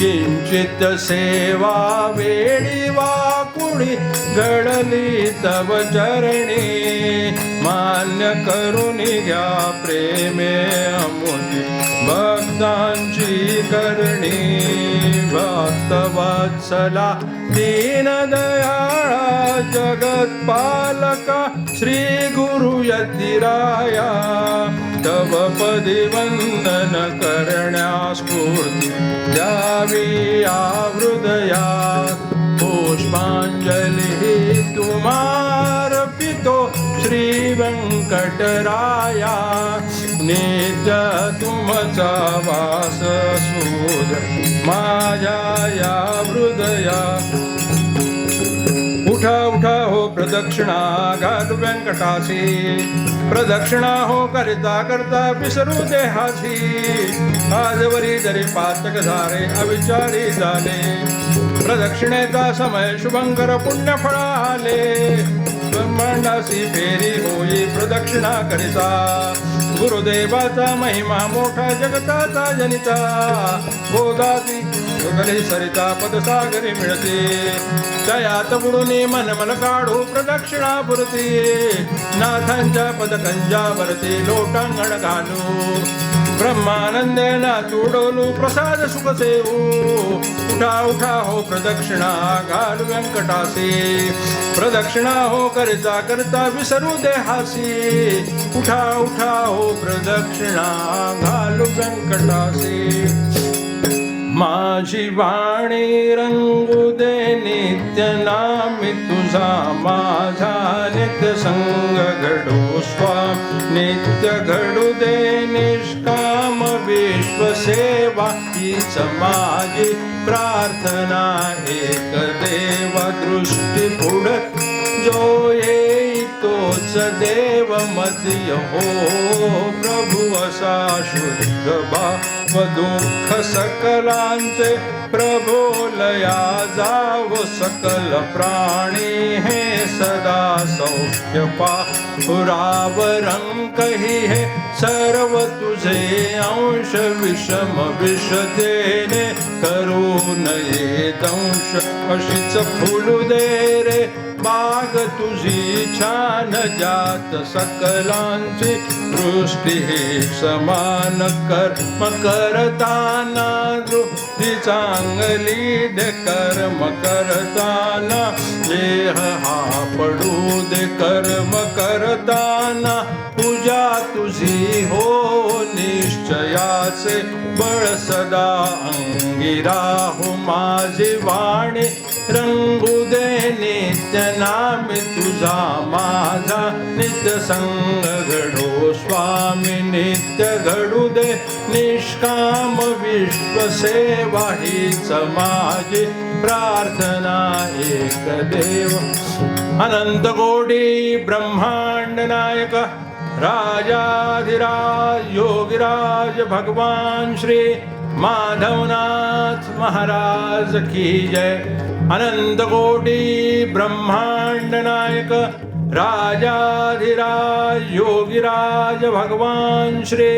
किंचित सेवा वेळी वाकुळी घडली तव चरणी मान्य करून घ्या प्रेमे अमुती भक्तांची करणी भक्त वत्सला दीन दयाळा जगत पालका श्री गुरु यतिराया तव पदी वंदन करण्यास स्फूर्ती द्यावी या हृदयात पुष्पांजली तुम्हार्पितो श्री व्यंकटराया नित्य तुमचा वास सूद माझ्या या हृदया उठा उठा हो प्रदक्षिणा घालू व्यंकटासी प्रदक्षिणा हो करता करता विसरू देहासी आजवरी जरी पातक झाले अविचारी झाले प्रदक्षिणेचा समय शुभंकर पुण्य फळा आले ब्रह्मांडासी फेरी होई प्रदक्षिणा करिता गुरुदेवाचा महिमा मोठा जगताचा जनिता गोदाती गगने सरिता पदसागरी मिळते दयात बुडून मन मन काढू प्रदक्षिणा पुरती नाथांच्या पदकंजावरती लोटांगण घालू ब्रह्मानंदेना तुडोलू प्रसाद सुख सेवू उठा उठा हो प्रदक्षिणा घालू व्यंकटासी प्रदक्षिणा हो करता करता विसरू देहासी उठा उठा हो प्रदक्षिणा घालू व्यंकटासी माझी वाणी रंगू दे नित्य नामी तुझा माझा नित्य संग घडू स्वाम नित्य घडू दे निष्काम विश्व सेवा हीच माझी प्रार्थना एक देवा दृष्टी पुढं जो येई तोच देव मध्य हो प्रभु असा शुद्ध भाव दुःख सकलांचे प्रभोलया जाव सकल प्राणी हे सदा सौख्य पुराव रंक ही हे सर्व तुझे अंश विषम विषतेने करू नये दंश अशीच फुलू दे रे बाग तुझी छान जात सकलांची दृष्टी हे समान कर्म करताना दृष्टी चांगली दे कर्म करताना देह हा पडू दे कर्म करताना पूजा तुझी हो निश्चयाचे बळ सदा अंगी राहू माझी वाणी रंगू दे नित्य नामी तुझा माझा नित्य संग घडो स्वामी नित्य घडू दे निष्काम विश्व सेवा हीच माझी प्रार्थना एक देव अनंत कोटी ब्रह्मांड नायक राजाधिराज योगिराज भगवान श्री माधवनाथ महाराज की जय अनंत कोटी ब्रह्मांड नायक राजाधिराज योगिराज भगवान श्री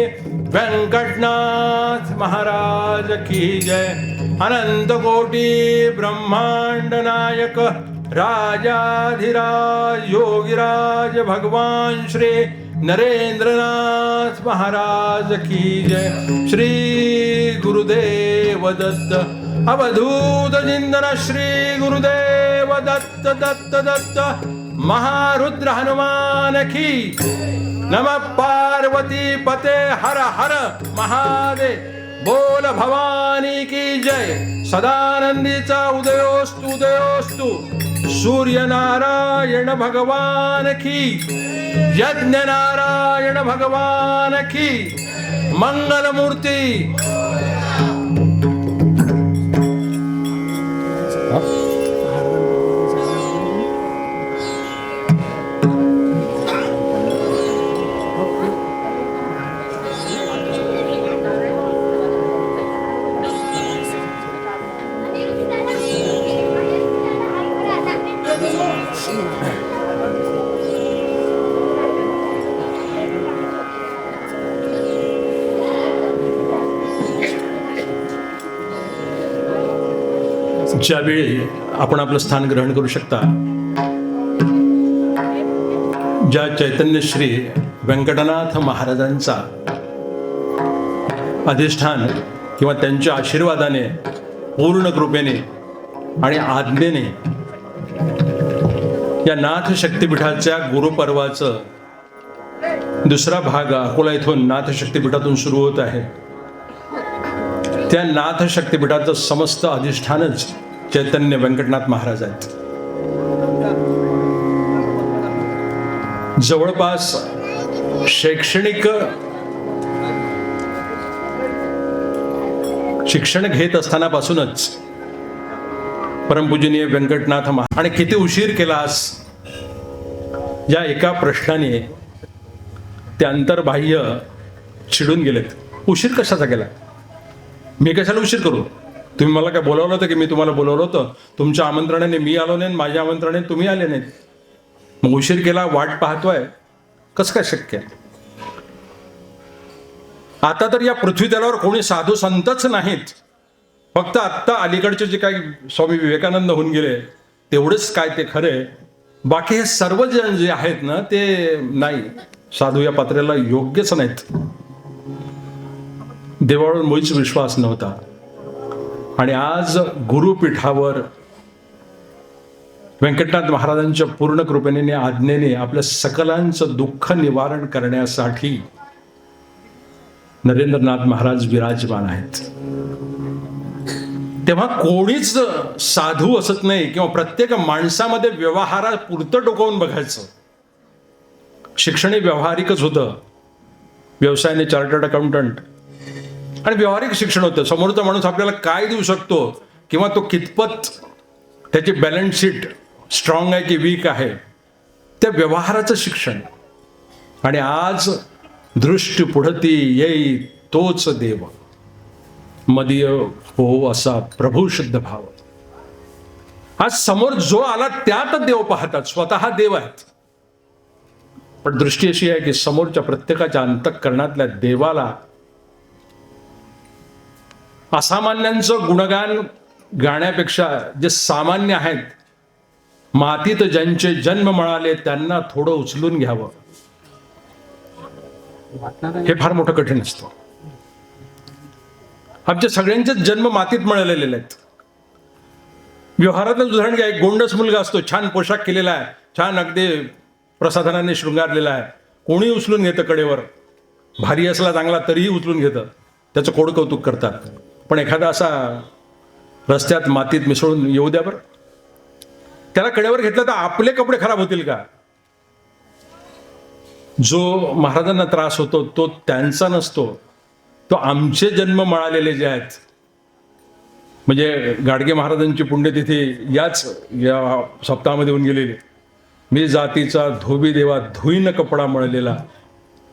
वेंकटनाथ महाराज की जय अनंत कोटी ब्रह्मांड नायक राजाधिराज योगिराज भगवान श्री नरेंद्रनाथ महाराज की जय श्री गुरुदेव दत्त अवधूत चिंतन श्री गुरुदेव दत्त दत्त दत्त महारुद्र हनुमान की नमः पार्वती पते हर हर महादेव बोल भवानी की जय सदानंदीचा उदयोस्तु उदयोस्तु सूर्य नारायण भगवान की यज्ञ नारायण भगवान की मंगल मूर्ती ज्यावेळी आपण आपलं स्थान ग्रहण करू शकता, ज्या चैतन्य श्री व्यंकटनाथ महाराजांचा अधिष्ठान किंवा त्यांच्या आशीर्वादाने, पूर्ण कृपेने आणि आज्ञेने या नाथ शक्तिपीठाच्या गुरुपर्वाचं दुसरा भाग अकोला इथून नाथ शक्तिपीठातून सुरू होत आहे. त्या नाथ शक्तिपीठाचं समस्त अधिष्ठानच चैतन्य व्यंकटनाथ महाराज आहेत. जवळपास शैक्षणिक शिक्षण घेत असतानापासूनच परमपूजनीय व्यंकटनाथ आणि किती उशीर केलास या एका प्रश्नाने ते अंतर्बाह्य चिडून गेलेत. उशीर कशाचा केला? मी कशाला उशीर करू? तुम्ही मला काय बोलावलं होतं की मी तुम्हाला बोलावलं होतं? तुमच्या आमंत्रणाने मी आलो नाही, माझ्या आमंत्रणाने तुम्ही आले नाहीत. मग उशीर केला, वाट पाहतोय, कसं काय शक्य आहे? आता तर या पृथ्वी तलावर कोणी साधू संतच नाहीत. फक्त आत्ता अलीकडचे जे काही स्वामी विवेकानंद होऊन गेले तेवढेच काय ते खरे. बाकी हे सर्वजण जे आहेत ना ते नाही, साधू या पात्रेला योग्यच नाहीत. देवावर मुळीच विश्वास नव्हता. आणि आज गुरुपीठावर व्यंकटनाथ महाराजांच्या पूर्ण कृपेने, आज्ञेने आपल्या सकलांचं दुःख निवारण करण्यासाठी नरेंद्रनाथ महाराज विराजमान आहेत. तेव्हा कोणीच साधू असत नाही किंवा प्रत्येक माणसामध्ये व्यवहारापुरतं डोकावून बघायचं. शिक्षण व्यावहारिकच होतं, व्यवसायाने चार्टर्ड अकाउंटंट आणि व्यावहारिक शिक्षण होतं. समोरचा माणूस आपल्याला काय देऊ शकतो किंवा तो कितपत त्याची बॅलन्स शीट स्ट्रॉंग आहे की वीक आहे, त्या व्यवहाराचं शिक्षण. आणि आज दृष्टी पुढती येई तोच देव, मदीय हो असा प्रभू शुद्ध भाव. आज समोर जो आला त्यात देव पाहतात, स्वतः देव आहेत. पण दृष्टी अशी आहे की समोरच्या प्रत्येकाच्या अंतःकरणातल्या देवाला असामान्यांचं गुणगान गाण्यापेक्षा जे सामान्य आहेत, मातीत ज्यांचे जन्म मिळाले त्यांना थोडं उचलून घ्यावं, हे फार मोठं कठीण असतं. आमच्या सगळ्यांचेच जन्म मातीत मिळालेले आहेत. व्यवहारातलं उदाहरण घ्या, एक गोंडस मुलगा असतो, छान पोशाख केलेला आहे, छान अगदी प्रसाधनाने शृंगारलेला आहे, कोणी उचलून घेतं कडेवर. भारी असला चांगला तरीही उचलून घेतं, त्याचं कोड कौतुक करतात. पण एखादा असा रस्त्यात मातीत मिसळून येऊ द्या बरं, त्याला कडेवर घेतलं तर आपले कपडे खराब होतील का? जो महाराजांना त्रास होतो तो त्यांचा नसतो, तो आमचे जन्म मिळालेले जे आहेत. म्हणजे गाडगे महाराजांची पुण्यतिथी या सप्ताहामध्ये होऊन गेलेली. मी जातीचा धोबी देवा धुईन कपडा मळलेला,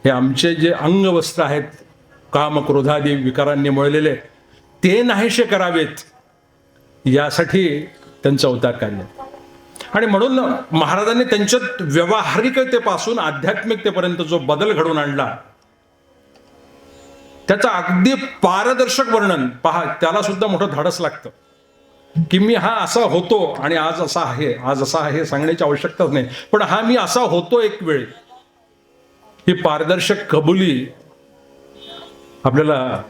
हे आमचे जे अंगवस्त्र आहेत काम क्रोधादी विकारांनी मळलेले, ते नाहीसे करावेत यासाठी त्यांचं अवतार कार्य. आणि म्हणून महाराजांनी त्यांच्यात व्यावहारिकतेपासून आध्यात्मिकतेपर्यंत जो बदल घडवून आणला, त्याचं अगदी पारदर्शक वर्णन पहा. त्याला सुद्धा मोठं धाडस लागतं की मी हा असा होतो आणि आज असा आहे, आज असा आहे सांगण्याची आवश्यकताच नाही, पण हा मी असा होतो एक वेळ. ही पारदर्शक कबुली आपल्याला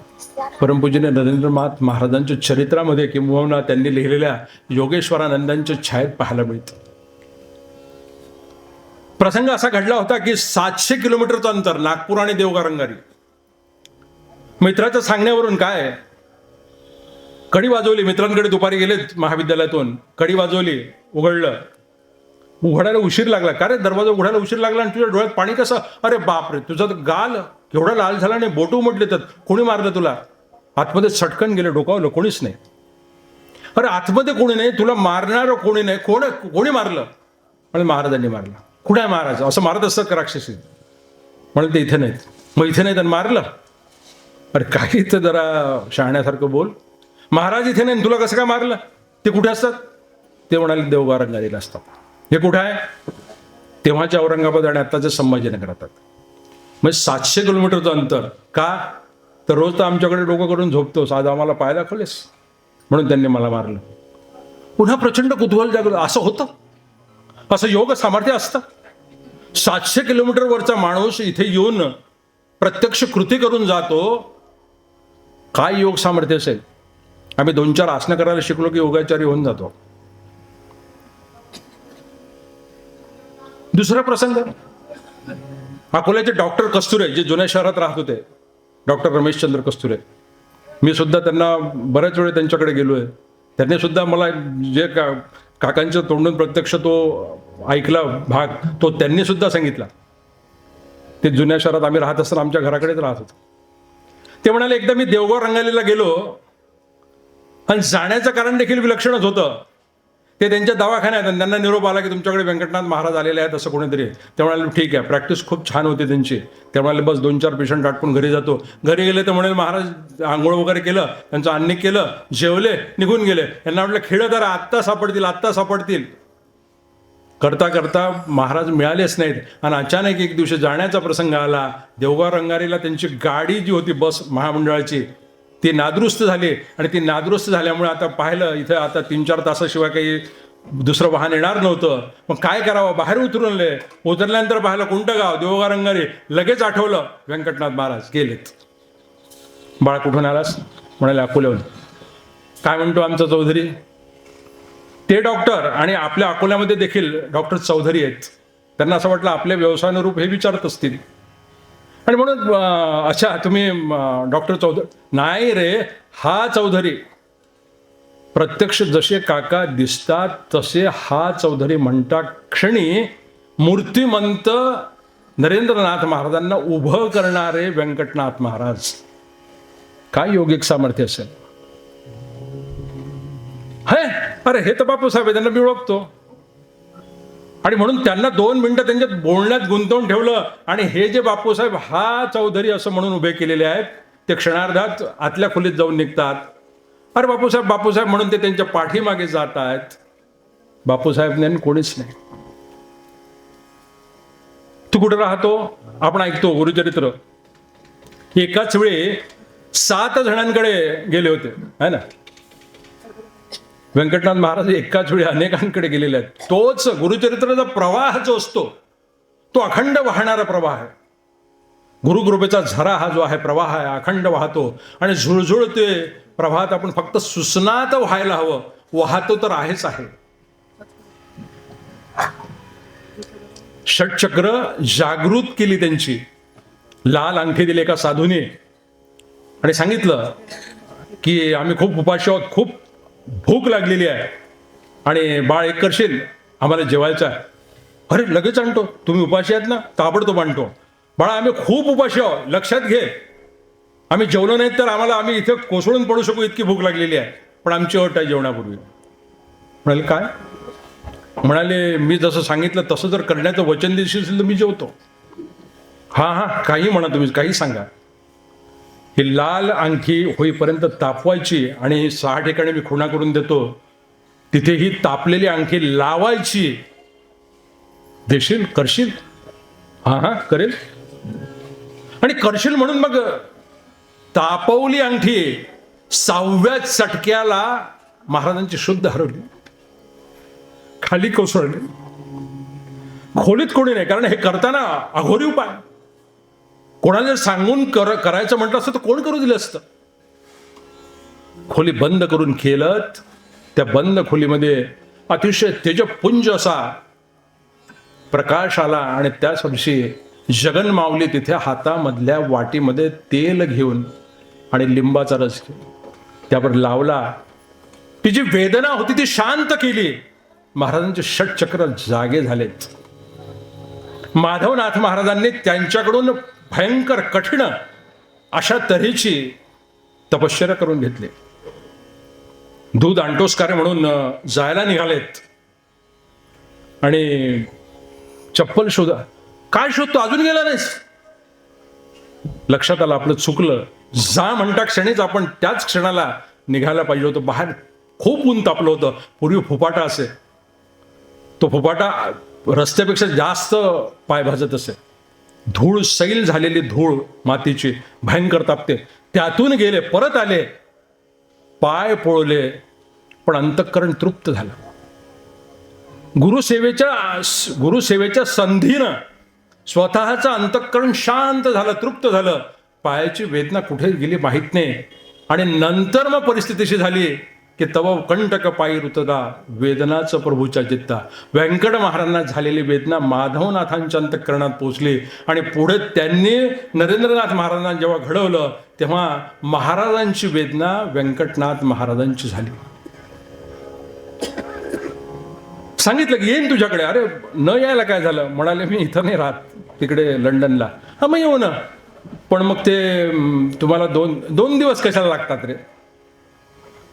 परमपूजनीय नरेंद्रनाथ महाराजांच्या चरित्रामध्ये किंवा त्यांनी लिहिलेल्या योगेश्वरानंदांच्या छायेत पाहायला मिळतं. प्रसंग असा घडला होता की 700 किलोमीटरचं अंतर, नागपूर आणि देवगारंगारी. मित्राच्या सांगण्यावरून काय कडी वाजवली, मित्रांकडे दुपारी गेलेत महाविद्यालयातून, कडी वाजवली, उघडायला उशीर लागला. का रे दरवाजा उघडायला उशीर लागला आणि तुझ्या डोळ्यात पाणी कसं? अरे बापरे, तुझा गाल केवढा लाल झाला नाही, बोट उमटले तर. कोणी मारलं तुला? आतमध्ये सटकन गेले, डोकावलं, कोणीच नाही. अरे आतमध्ये कोणी नाही, तुला मारणार कोणी नाही, कोणी मारलं? आणि महाराजांनी मारलं. कुठे आहे महाराज? असं मारत असतात का राक्षसी? म्हणून ते इथे नाहीत. मग इथे नाहीत आणि मारलं? अरे काही तर जरा शहाण्यासारखं बोल. महाराज इथे नाही, तुला कसं काय मारलं? ते कुठे असतात? ते म्हणाले देवगारंगारीला असतात. हे कुठं आहे? तेव्हाच्या औरंगाबाद आणि आत्ताच्या संभाजीनगरात. म्हणजे 700 किलोमीटरचं अंतर. का तर रोज तर आमच्याकडे डोकं करून झोपतोस, आज आम्हाला पाय दाखवलेस म्हणून त्यांनी मला मारलं. पुन्हा प्रचंड कुतूहल जागलं. असं होतं, असं योग सामर्थ्य असतं. 700 किलोमीटरवरचा माणूस इथे येऊन प्रत्यक्ष कृती करून जातो. काय योग सामर्थ्य असेल. आम्ही 2-4 आसनं करायला शिकलो की योगाचार्य होऊन जातो. दुसरा प्रसंग, अकोल्याचे डॉक्टर कस्तुरे, जे जुन्या शहरात राहत होते, डॉक्टर रमेशचंद्र कस्तुरे. मी सुद्धा त्यांना बऱ्याच वेळ त्यांच्याकडे गेलोय. त्यांनी सुद्धा मला जे काकांच्या तोंडून प्रत्यक्ष तो ऐकला भाग, तो त्यांनी सुद्धा सांगितला. ते जुन्या शहरात आम्ही राहत असताना आमच्या घराकडेच राहत होतो. ते म्हणाले, एकदा मी देवगाव रंगालीला गेलो आणि जाण्याचं कारण देखील विलक्षणच होतं. ते त्यांच्या दवाखान्यात आणि त्यांना निरोप आला की तुमच्याकडे व्यंकटनाथ महाराज आलेले आहेत असं कोणीतरी. ते म्हणाले ठीक आहे, प्रॅक्टिस खूप छान होती त्यांची. ते म्हणाले बस 2-4 पेशंट आटपून घरी जातो. घरी गेले तर म्हणाले महाराज आंघोळ वगैरे केलं, त्यांचं अन्य केलं, जेवले, निघून गेले. यांना म्हटलं खेळ जरा आत्ता सापडतील, आत्ता सापडतील. करता करता महाराज मिळालेच नाहीत. आणि अचानक एक दिवशी जाण्याचा प्रसंग आला. देवगाव रंगारीला त्यांची गाडी जी होती बस महामंडळाची, ती नादुरुस्त झाली. आणि ती नादुरुस्त झाल्यामुळे आता पाहिलं इथं आता 3-4 तासाशिवाय काही दुसरं वाहन येणार नव्हतं. मग काय करावं, बाहेर उतरले. उतरल्यानंतर पाहिलं कोणतं गाव, देवगाव रंगारी. लगेच आठवलं व्यंकटनाथ महाराज गेलेत. बाळा कुठून आलास, म्हणाले अकोल्याहून. काय म्हणतो आमचा चौधरी. ते डॉक्टर आणि आपल्या अकोल्यामध्ये देखील डॉक्टर चौधरी आहेत. त्यांना असं वाटलं आपल्या व्यवसायानुरूप हे विचारत असतील. आणि म्हणून अच्छा तुम्ही डॉक्टर चौधरी. नाही रे, हा चौधरी. प्रत्यक्ष जसे काका दिसतात तसे हा चौधरी म्हणता क्षणी मूर्तिमंत नरेंद्रनाथ महाराजांना उभं करणारे व्यंकटनाथ महाराज. काय योगिक सामर्थ्य असेल. हे अरे हे तर बापूसाहेब, त्यांना मी ओळखतो. आणि म्हणून त्यांना 2 मिनिटं त्यांच्या बोलण्यात गुंतवून ठेवलं. आणि हे जे बापूसाहेब हा चौधरी असं म्हणून उभे केलेले आहेत, ते क्षणार्धात आतल्या खोलीत जाऊन निघतात. अरे बापूसाहेब बापूसाहेब म्हणून ते त्यांच्या पाठीमागे जात आहेत. बापूसाहेब नाही, कोणीच नाही. तू कुठे राहतो, आपण ऐकतो गुरुचरित्र. एकाच वेळी 7 जणांकडे गेले होते, है ना. व्यंकटनाथ महाराज एकाच वेळी अनेकांकडे गेलेले आहेत. तोच गुरुचरित्राचा प्रवाह जो असतो तो अखंड वाहणारा प्रवाह आहे. गुरुकृपेचा झरा हा जो आहे, प्रवाह आहे, अखंड वाहतो. आणि झुळझुळते प्रवाहात आपण फक्त सुसनात व्हायला हवं. वाहतो तर आहेच आहे. षटचक्र जागृत केली त्यांची. लाल अंगठी दिली एका साधूने आणि सांगितलं की आम्ही खूप उपाशी आहोत, खूप भूक लागलेली आहे आणि बाळ एक करशील, आम्हाला जेवायचं आहे. अरे लगेच आणतो, तुम्ही उपाशी आहेत ना, ताबडतोब आणतो. बाळा आम्ही खूप उपाशी आहोत, लक्षात घे. आम्ही जेवलो नाहीत तर आम्ही इथे कोसळून पडू शकू, इतकी भूक लागलेली आहे. पण आमची अट आहे जेवणापूर्वी. म्हणाले काय. म्हणाले मी जसं सांगितलं तसं जर करण्याचं वचन देशील तर मी जेवतो. हां काही म्हणा, तुम्ही काही सांगा. ही लाल अंगठी होईपर्यंत तापवायची आणि 6 ठिकाणी मी खुणा करून देतो, तिथे ही तापलेली अंगठी लावायची. देशील, करशील. हां करेल. आणि करशील म्हणून मग तापवली अंगठी. 6व्या चटक्याला महाराजांची शुद्ध हरवली, खाली कोसळली. खोलीत कोणी नाही, कारण हे करताना अघोरी उपाय. कोणाला सांगून करायचं म्हटलं असतं तर कोण करू दिलं असतं. खोली बंद करून केलं. त्या बंद खोलीमध्ये अतिशय तेजपुंज असा प्रकाश आला. आणि त्याच वर्षी जगन माऊली तिथे हातामधल्या वाटीमध्ये तेल घेऊन आणि लिंबाचा रस घेऊन त्यावर लावला. ती जी वेदना होती ती शांत केली. महाराजांचे षटचक्र जागे झालेत. माधवनाथ महाराजांनी त्यांच्याकडून भयंकर कठीण अशा तऱ्हेची तपश्चर्या करून घेतली. दूध आणतोस म्हणून जायला निघालेत आणि चप्पल शोधा. काय शोधतो, अजून गेला नाहीस. लक्षात आलं आपलं चुकलं. जा म्हणता क्षणीच आपण त्याच क्षणाला निघायला पाहिजे होतं. बाहेर खूप ऊन तापलं होतं. पूर्वी फुपाटा असे, तो फुपाटा रस्त्यापेक्षा जास्त पाय भाजत असे. धूळ, सैल झालेली धूळ मातीची भयंकर तापते. त्यातून गेले, परत आले, पाय पोळले पण अंतःकरण तृप्त झालं. गुरुसेवेच्या संधीनं स्वतःचं अंतःकरण शांत झालं, तृप्त झालं. पायाची वेदना कुठे गेली माहीत नाही. आणि नंतर मग परिस्थिती अशी झाली की तव कंटक पायी ऋतदा वेदनाचं प्रभूच्या चित्ता. व्यंकट महाराजांना झालेली वेदना माधवनाथांच्या अंतःकरणात पोचली. आणि पुढे त्यांनी नरेंद्रनाथ महाराजांना जेव्हा घडवलं तेव्हा महाराजांची वेदना व्यंकटनाथ महाराजांची झाली. सांगितलं की येईन तुझ्याकडे. अरे न यायला काय झालं? म्हणाले मी इथं नाही राहत, तिकडे लंडनला. हा मग येऊ ना, पण मग ते तुम्हाला दोन दिवस कशाला लागतात रे?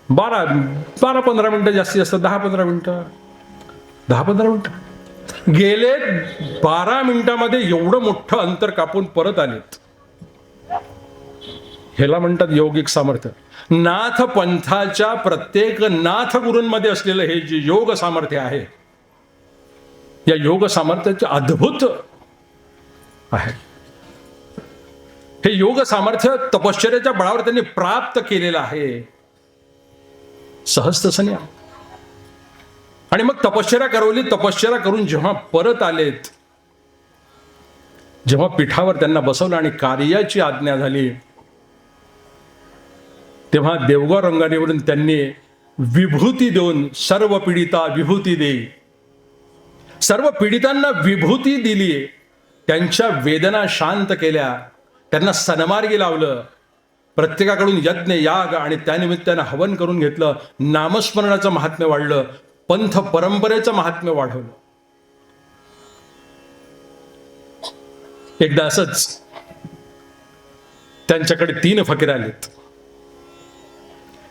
12-15 मिनिटं, जास्तीत जास्त 10-15 मिनिटं. 10-15 मिनिटं गेले. 12 मिनिटामध्ये एवढं मोठं अंतर कापून परत आलेत. ह्याला म्हणतात यौगिक सामर्थ्य. नाथ पंथाच्या प्रत्येक नाथ गुरूंमध्ये असलेलं हे जे योग सामर्थ्य आहे, या योग सामर्थ्याचे अद्भुत आहे. हे योग सामर्थ्य तपश्चर्याच्या बळावर त्यांनी प्राप्त केलेलं आहे. सहज तसं नाही. आणि मग तपश्चर्या करवली. तपश्चर्या करून जेव्हा परत आलेत, जेव्हा पीठावर त्यांना बसवलं आणि कार्याची आज्ञा झाली, तेव्हा देवगाव रंगारीवरून त्यांनी विभूती देऊन सर्व पीडिता विभूती दे, सर्व पीडितांना विभूती दिली. त्यांच्या वेदना शांत केल्या, त्यांना सन्मार्गी लावलं. प्रत्येकाकडून यज्ञ याग आणि त्यानिमित्तानं हवन करून घेतलं. नामस्मरणाचं महात्म्य वाढलं, पंथ परंपरेचं महात्म्य वाढवलं. एकदा असंच त्यांच्याकडे 3 फकीर आलेत.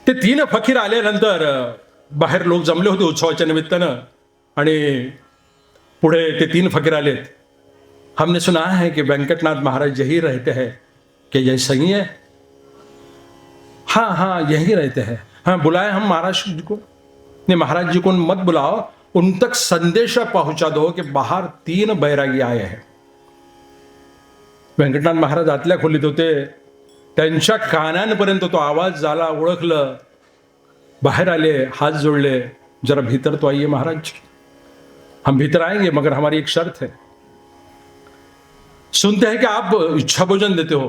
ते 3 फकीर आल्यानंतर बाहेर लोक जमले होते उत्सवाच्या निमित्तानं. आणि पुढे ते 3 फकीर आलेत. हमने सुना है कि वेंकटनाथ महाराज यही रहते हैं, कि यही सही है? हाँ हाँ यही रहते हैं. हाँ बुलाए हम महाराज जी को. नहीं महाराज जी को मत बुलाओ, उन तक संदेशा पहुंचा दो कि बाहर 3 बैरागी आए हैं. वेंकटनाथ महाराज आतल्या खोलीत होते. त्यांच्या कानांपर्यंत तो आवाज झाला, ओळखलं. बाहेर आले, हात जोडले. जरा भीतर तो आइए महाराज. हम भीतर आएंगे मगर हमारी एक शर्त है. सुनते हैं कि आप इच्छा भोजन देते हो.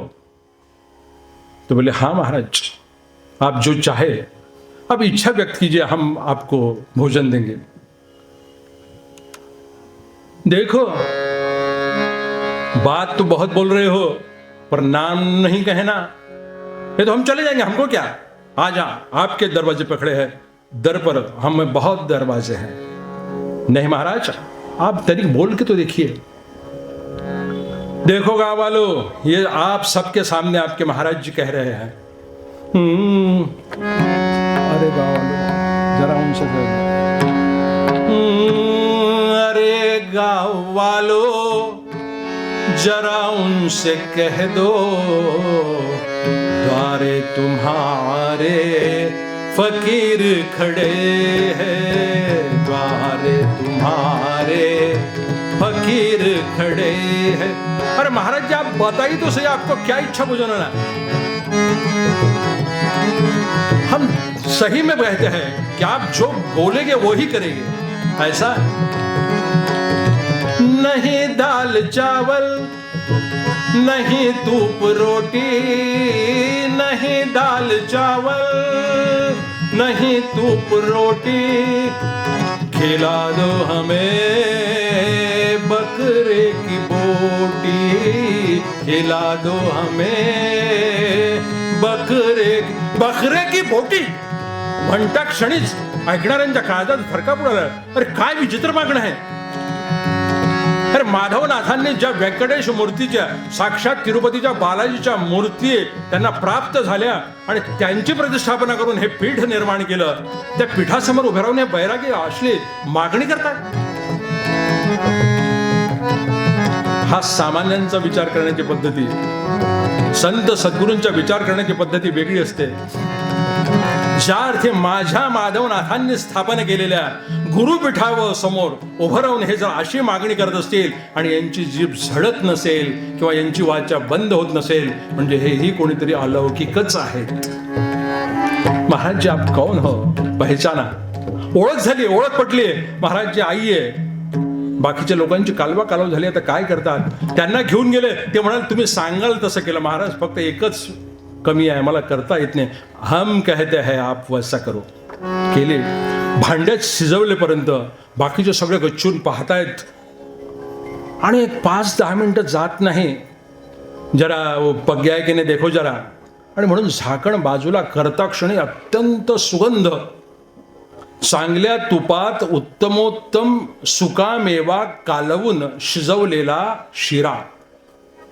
तो बोले हाँ महाराज, आप जो चाहे आप इच्छा व्यक्त कीजिए, हम आपको भोजन देंगे. देखो बात तो बहुत बोल रहे हो पर नाम नहीं कहना. ये तो हम चले जाएंगे, हमको क्या. आ जा, आपके दरवाजे पे खड़े हैं. दर पर हम बहुत दरवाजे हैं. नहीं महाराज, आप तरीक बोल के तो देखिए. देखो गाँव वालों, ये आप सबके सामने आपके महाराज जी कह रहे हैं. अरे गाँव वालों, जरा उनसे कह दो. अरे गाँव वालों, जरा उनसे कह दो, द्वारे तुम्हारे फकीर खड़े हैं, द्वारे तुम्हारे फकीर खड़े हैं. अरे महाराज जी, आप बताइए तो सही, आपको क्या इच्छा भोजन होना है? हम सही में कहते हैं कि आप जो बोलेंगे वो ही करेंगे. ऐसा नहीं दाल चावल, नहीं तूप रोटी, नहीं दाल चावल, नहीं तूप रोटी. खिला दो हमें बकरे की बोटी, खिला दो हमें बकरे की बोटी. म्हणता क्षणीच ऐकणाऱ्यांच्या काळजात फरका पडला. अरे काय विचित्र मागणं आहे. अरे माधवनाथांनी ज्या व्यंकटेश मूर्तीच्या, साक्षात तिरुपतीच्या बालाजीच्या मूर्ती त्यांना प्राप्त झाल्या आणि त्यांची प्रतिष्ठापना करून हे पीठ निर्माण केलं, त्या पीठासमोर उभे राहून हे बैरागी असले मागणी करतात. हा सामान्यांचा विचार करण्याची पद्धती, संत सद्गुरूंचा विचार करण्याची पद्धती वेगळी असते. ज्या अर्थी माझ्या माधवनाथांनी स्थापन केलेल्या गुरुपीठावर समोर उभं राहून हे जर अशी मागणी करत असतील आणि यांची जीभ झडत नसेल किंवा यांची वाचा बंद होत नसेल, म्हणजे हेही कोणीतरी अलौकिकच आहेत. महाराज जी आप कौन हो, पहचाना. ओळख झाली, ओळख पटली, महाराज जी आई आहे. बाकीच्या लोकांची कालवा कालव झाली, आता काय करतात. त्यांना घेऊन गेले, ते म्हणाले तुम्ही सांगाल तसं केलं. महाराज फक्त एकच कमी आहे, मला करता येत नाही. हम कहते हैं आप वैसा करो. केले, भांड्यात शिजवलेपर्यंत बाकीचे सगळे गच्चून पाहतायत आणि एक 5-10 मिनिटं जात नाही. जरा पग्या की नाही देखो जरा, आणि म्हणून झाकण बाजूला करता क्षणी अत्यंत सुगंध, चांगल्या तुपात उत्तमोत्तम सुकामेवा कालवून शिजवलेला शिरा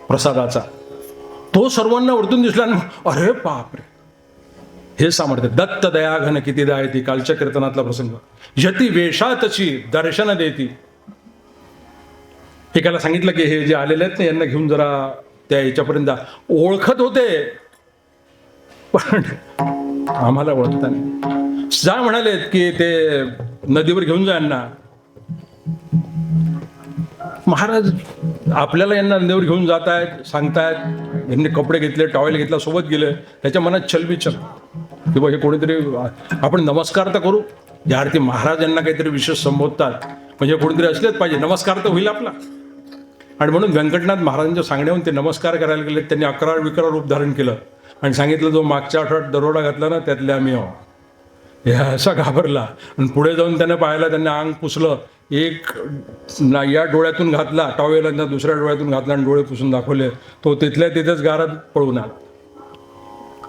प्रसादाचा, तो सर्वांना वरतून दिसला. अरे बापरे, हे सामर्थ्य. दत्त दया घन किती दया ती, कालच्या कीर्तनातला प्रसंग. यती वेशातची दर्शन देती. एकाला सांगितलं की हे जे आलेले आहेत ना, यांना घेऊन जरा त्या याच्यापर्यंत. ओळखत होते पण आम्हाला ओळखता नाही. जा म्हणालेत की ते नदीवर घेऊन जा यांना. महाराज आपल्याला यांना नदीवर घेऊन जात आहेत, सांगतायत. यांनी कपडे घेतले, टॉवेल घेतला, सोबत गेले. त्याच्या मनात चलबिचल की बा हे कोणीतरी, आपण नमस्कार तर करू. या अर्थी महाराज यांना काहीतरी विशेष संबोधतात म्हणजे कोणीतरी असलेच पाहिजे, नमस्कार तर होईल आपला. आणि म्हणून व्यंकटनाथ महाराजांच्या सांगण्याहून ते नमस्कार करायला गेले. त्यांनी 11 रूप धारण केलं आणि सांगितलं जो मागच्या आठवड्यात दरोडा घातला ना त्यातले आम्ही आहो. हे असा घाबरला आणि पुढे जाऊन त्याने पाहायला, त्यांनी अंग पुसलं. एक या डोळ्यातून घातला टॉवेल, दुसऱ्या डोळ्यातून घातला आणि डोळे पुसून दाखवले. तो तिथल्या तिथेच गारात पळून आला.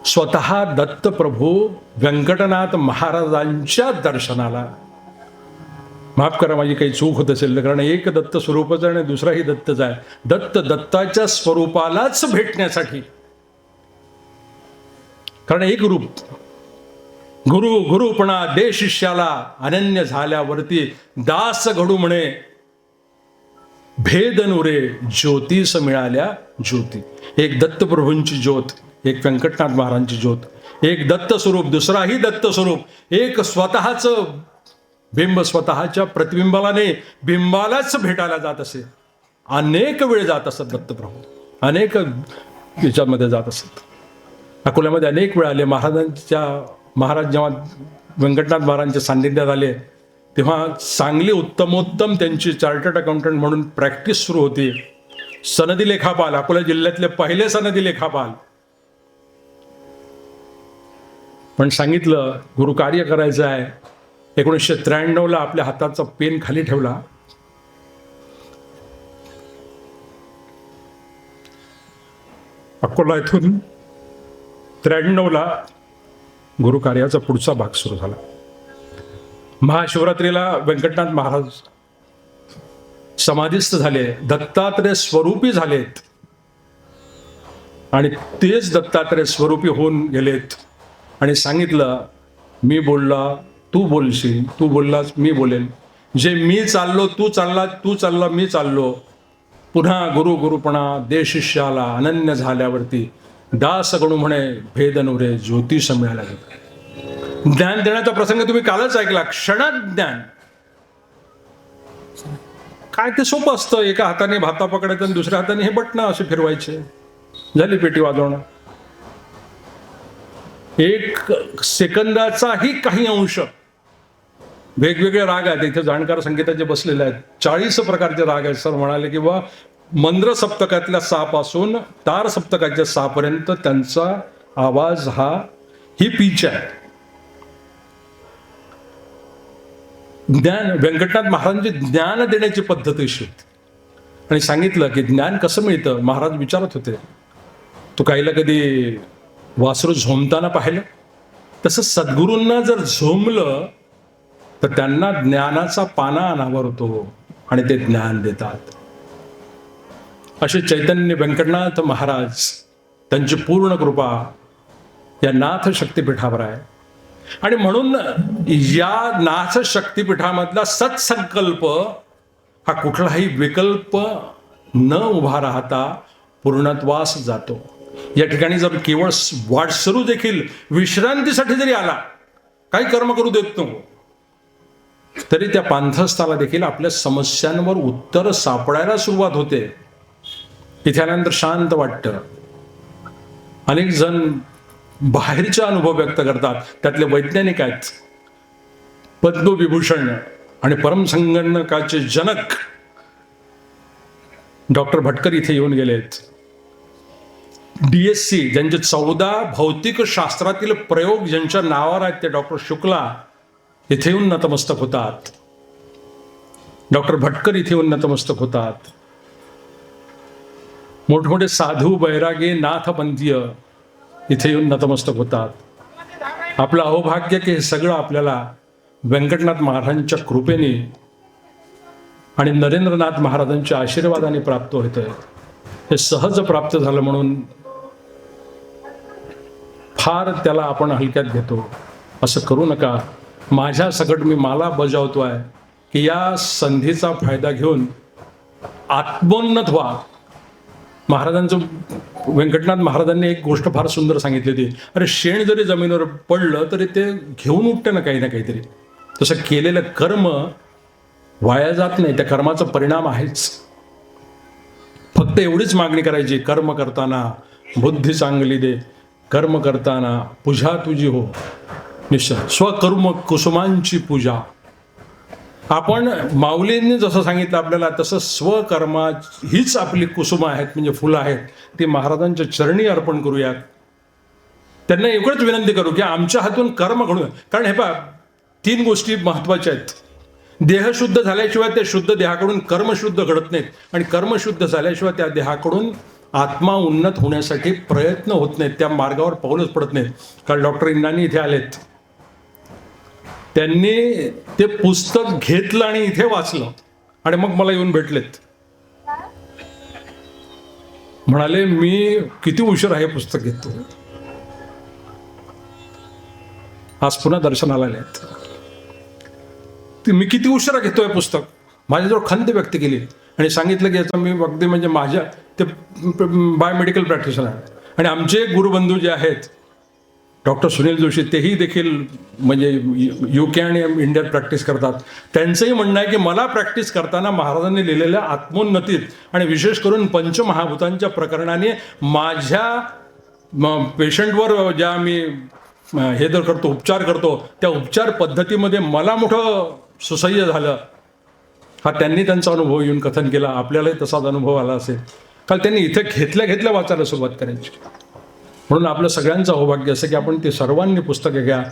स्वतः दत्तप्रभू व्यंकटनाथ महाराजांच्या दर्शनाला. माफ करा माझी काही चूक होत असेल, कारण एक दत्त स्वरूपच आहे आणि दुसराही दत्तच आहे. दत्त दत्ताच्या स्वरूपालाच भेटण्यासाठी, कारण एक रूप. गुरु गुरुपणा दे शिष्याला, अनन्य झाल्यावरती दास घडू म्हणे. भेद नुरे ज्योतीस मिळाल्या ज्योती. एक दत्तप्रभूंची ज्योत, एक व्यंकटनाथ महाराजांची ज्योत. एक दत्त स्वरूप, दुसराही दत्त स्वरूप. एक स्वतःचं बिंब, स्वतःच्या प्रतिबिंबाला नाही, बिंबालाच भेटायला जात असे. अनेक वेळ जात असत दत्तप्रभू, अनेक याच्यामध्ये जात असत. अकोल्यामध्ये अनेक वेळ आले. महाराज जेव्हा व्यंकटनाथ महाराजांच्या सान्निध्यात आले तेव्हा चांगली उत्तमोत्तम त्यांची चार्टर्ड अकाउंटंट म्हणून प्रॅक्टिस सुरू होती. सनदी लेखापाल, अकोला जिल्ह्यातले पहिले सनदी लेखापाल. पण सांगितलं गुरु कार्य करायचं आहे. 1993 आपल्या हाताचा पेन खाली ठेवला. अकोला इथून 93 गुरुकार्याचा पुढचा भाग सुरू झाला. महाशिवरात्रीला व्यंकटनाथ महाराज समाधीस्थ झाले, दत्तात्रय स्वरूपी झालेत आणि तेच दत्तात्रय स्वरूपी होऊन गेलेत. आणि सांगितलं मी बोलला तू बोलशील, तू बोललास मी बोलेन. जे मी चाललो तू चालला, तू चालला मी चाललो. पुन्हा गुरु गुरुपणा दे शिष्याला, अनन्य झाल्यावरती दास गणू म्हणे. भेद नुरे ज्योतिष मिळायला गेला. ज्ञान देण्याचा प्रसंग तुम्ही कालच ऐकला. क्षणात ज्ञान. काय ते सोपं असतं. एका हाताने भाता पकडायचं आणि दुसऱ्या हाताने हे बटणं असे फिरवायचे, झाली पेटी वाजवणं. एक सेकंदाचाही काही अंश. वेगवेगळे राग आहेत. इथे जाणकार संगीताचे बसलेले आहेत. 40 प्रकारचे राग आहेत. सर म्हणाले की बा मंद्र सप्तकातल्या 6 पासून तार सप्तकाच्या 6 पर्यंत त्यांचा आवाज ही पीच आहे. ज्ञान व्यंकटनाथ महाराजांची ज्ञान देण्याची पद्धत अशी. आणि सांगितलं की ज्ञान कसं मिळतं. महाराज विचारत होते, तू काहीला कधी वासरू झोमताना पाहिलं? तसं सद्गुरूंना जर झोमलं तर त्यांना ज्ञानाचा पाना अनावर होतो आणि ते ज्ञान देतात. असे चैतन्य व्यंकटनाथ महाराज, त्यांची पूर्ण कृपा या नाथ शक्तिपीठावर आहे. आणि म्हणून या नाथ शक्तिपीठामधला सत्संकल्प हा कुठलाही विकल्प न उभा राहता पूर्णत्वास जातो. या ठिकाणी जर केवळ वाटसरू देखील विश्रांतीसाठी जरी आला, काही कर्म करू देत नको, तरी त्या पांथस्थाला देखील आपल्या समस्यांवर उत्तर सापडायला सुरुवात होते. इथे आल्यानंतर शांत वाटतं. अनेक जण बाहेरचे अनुभव व्यक्त करतात. त्यातले वैज्ञानिक आहेत, पद्मविभूषण आणि परमसंगणकाचे जनक डॉक्टर भटकर इथे येऊन गेलेत. DSc ज्यांचे 14 भौतिक शास्त्रातील प्रयोग ज्यांच्या नावावर आहेत ते डॉक्टर शुक्ला इथे येऊन नतमस्तक होतात. डॉक्टर भटकर इथे येऊन नतमस्तक होतात. मोठमोठे साधू, बैरागी, नाथपंथीय इथे येऊन नतमस्तक होतात. आपलं अहोभाग्य की हे सगळं आपल्याला व्यंकटनाथ महाराजांच्या कृपेने आणि नरेंद्रनाथ महाराजांच्या आशीर्वादाने प्राप्त होतंय. हे सहज प्राप्त झालं म्हणून फार त्याला आपण हलक्यात घेतो. असं करू नका. माझ्या सकट मी मला बजावतोय की या संधीचा फायदा घेऊन आत्मोन्नत व्हा. महाराजांचं व्यंकटनाथ महाराजांनी एक गोष्ट फार सुंदर सांगितली होती. अरे शेण जरी जमिनीवर पडलं तरी ते घेऊन उठते ना काही ना काहीतरी. तसं केलेलं कर्म वाया जात नाही, त्या कर्माचा परिणाम आहेच. फक्त एवढीच मागणी करायची, कर्म करताना बुद्धी चांगली दे, कर्म करताना पूजा तुझी हो निश्चय. स्वकर्म कुसुमांची पूजा. आपण माऊलींनी जसं सांगितलं आपल्याला तसं स्वकर्मा हीच आपली कुसुमं आहेत, म्हणजे फुलं आहेत, ती महाराजांच्या चरणी अर्पण करूयात. त्यांना एवढंच विनंती करू की आमच्या हातून कर्म घडू. कारण हे पहा, 3 गोष्टी महत्त्वाच्या आहेत. देह शुद्ध झाल्याशिवाय त्या शुद्ध देहाकडून कर्म शुद्ध घडत नाहीत, आणि कर्म शुद्ध झाल्याशिवाय त्या देहाकडून आत्मा उन्नत होण्यासाठी प्रयत्न होत नाहीत, त्या मार्गावर पाऊलच पडत नाहीत. काल डॉक्टर इंनानी इथे आलेत. त्यांनी ते पुस्तक घेतलं आणि इथे वाचलं आणि मग मला येऊन भेटलेत. म्हणाले मी किती उशीर हे पुस्तक घेतो. आज पुन्हा दर्शनाला आलेत. मी किती उशिरा घेतोय पुस्तक. माझ्याजवळ खंत व्यक्त केली आणि सांगितलं की याचं मी अगदी म्हणजे माझ्या ते बायोमेडिकल प्रॅक्टिशनर आहे. आणि आमचे गुरुबंधू जे आहेत डॉक्टर सुनील जोशी, तेही देखील म्हणजे UK आणि इंडियात प्रॅक्टिस करतात. त्यांचंही म्हणणं आहे की मला प्रॅक्टिस करताना महाराजांनी लिहिलेल्या आत्मोन्नतीत आणि विशेष करून पंचमहाभूतांच्या प्रकरणाने माझ्या पेशंटवर ज्या मी हे जर करतो, उपचार करतो, त्या उपचार पद्धतीमध्ये मला मोठं सुसह्य झालं. हा त्यांनी त्यांचा अनुभव येऊन कथन केला. आपल्यालाही तसाच अनुभव आला असेल. काल त्यांनी इथे घेतल्या वाचायला सुरुवात करायची. म्हणून आपलं सगळ्यांचं अहोभाग्य असं की आपण ते सर्वांनी पुस्तकं घ्या.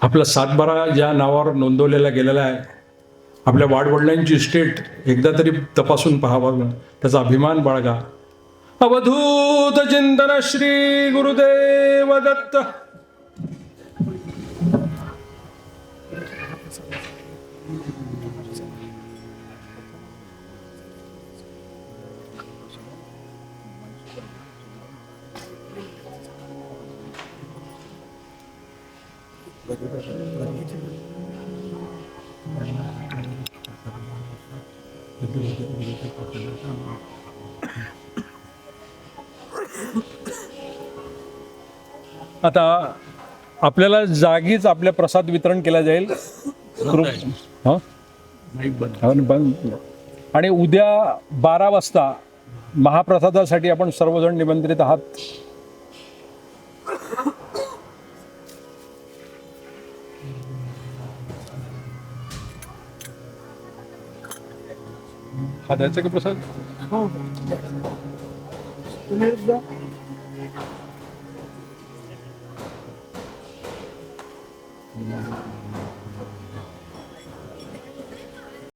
आपला 7/12 ज्या नावावर नोंदवलेला गेलेला आहे, आपल्या वाडवडिलांची इस्टेट एकदा तरी तपासून पाहावं, त्याचा अभिमान बाळगा. अवधूत चिंतन श्री गुरुदेव दत्त. आता आपल्याला जागीच आपल्या प्रसाद वितरण केला जाईल. आणि उद्या 12 वाजता महाप्रसादासाठी आपण सर्वजण निमंत्रित आहात. हा द्यायचा का प्रसाद? हो.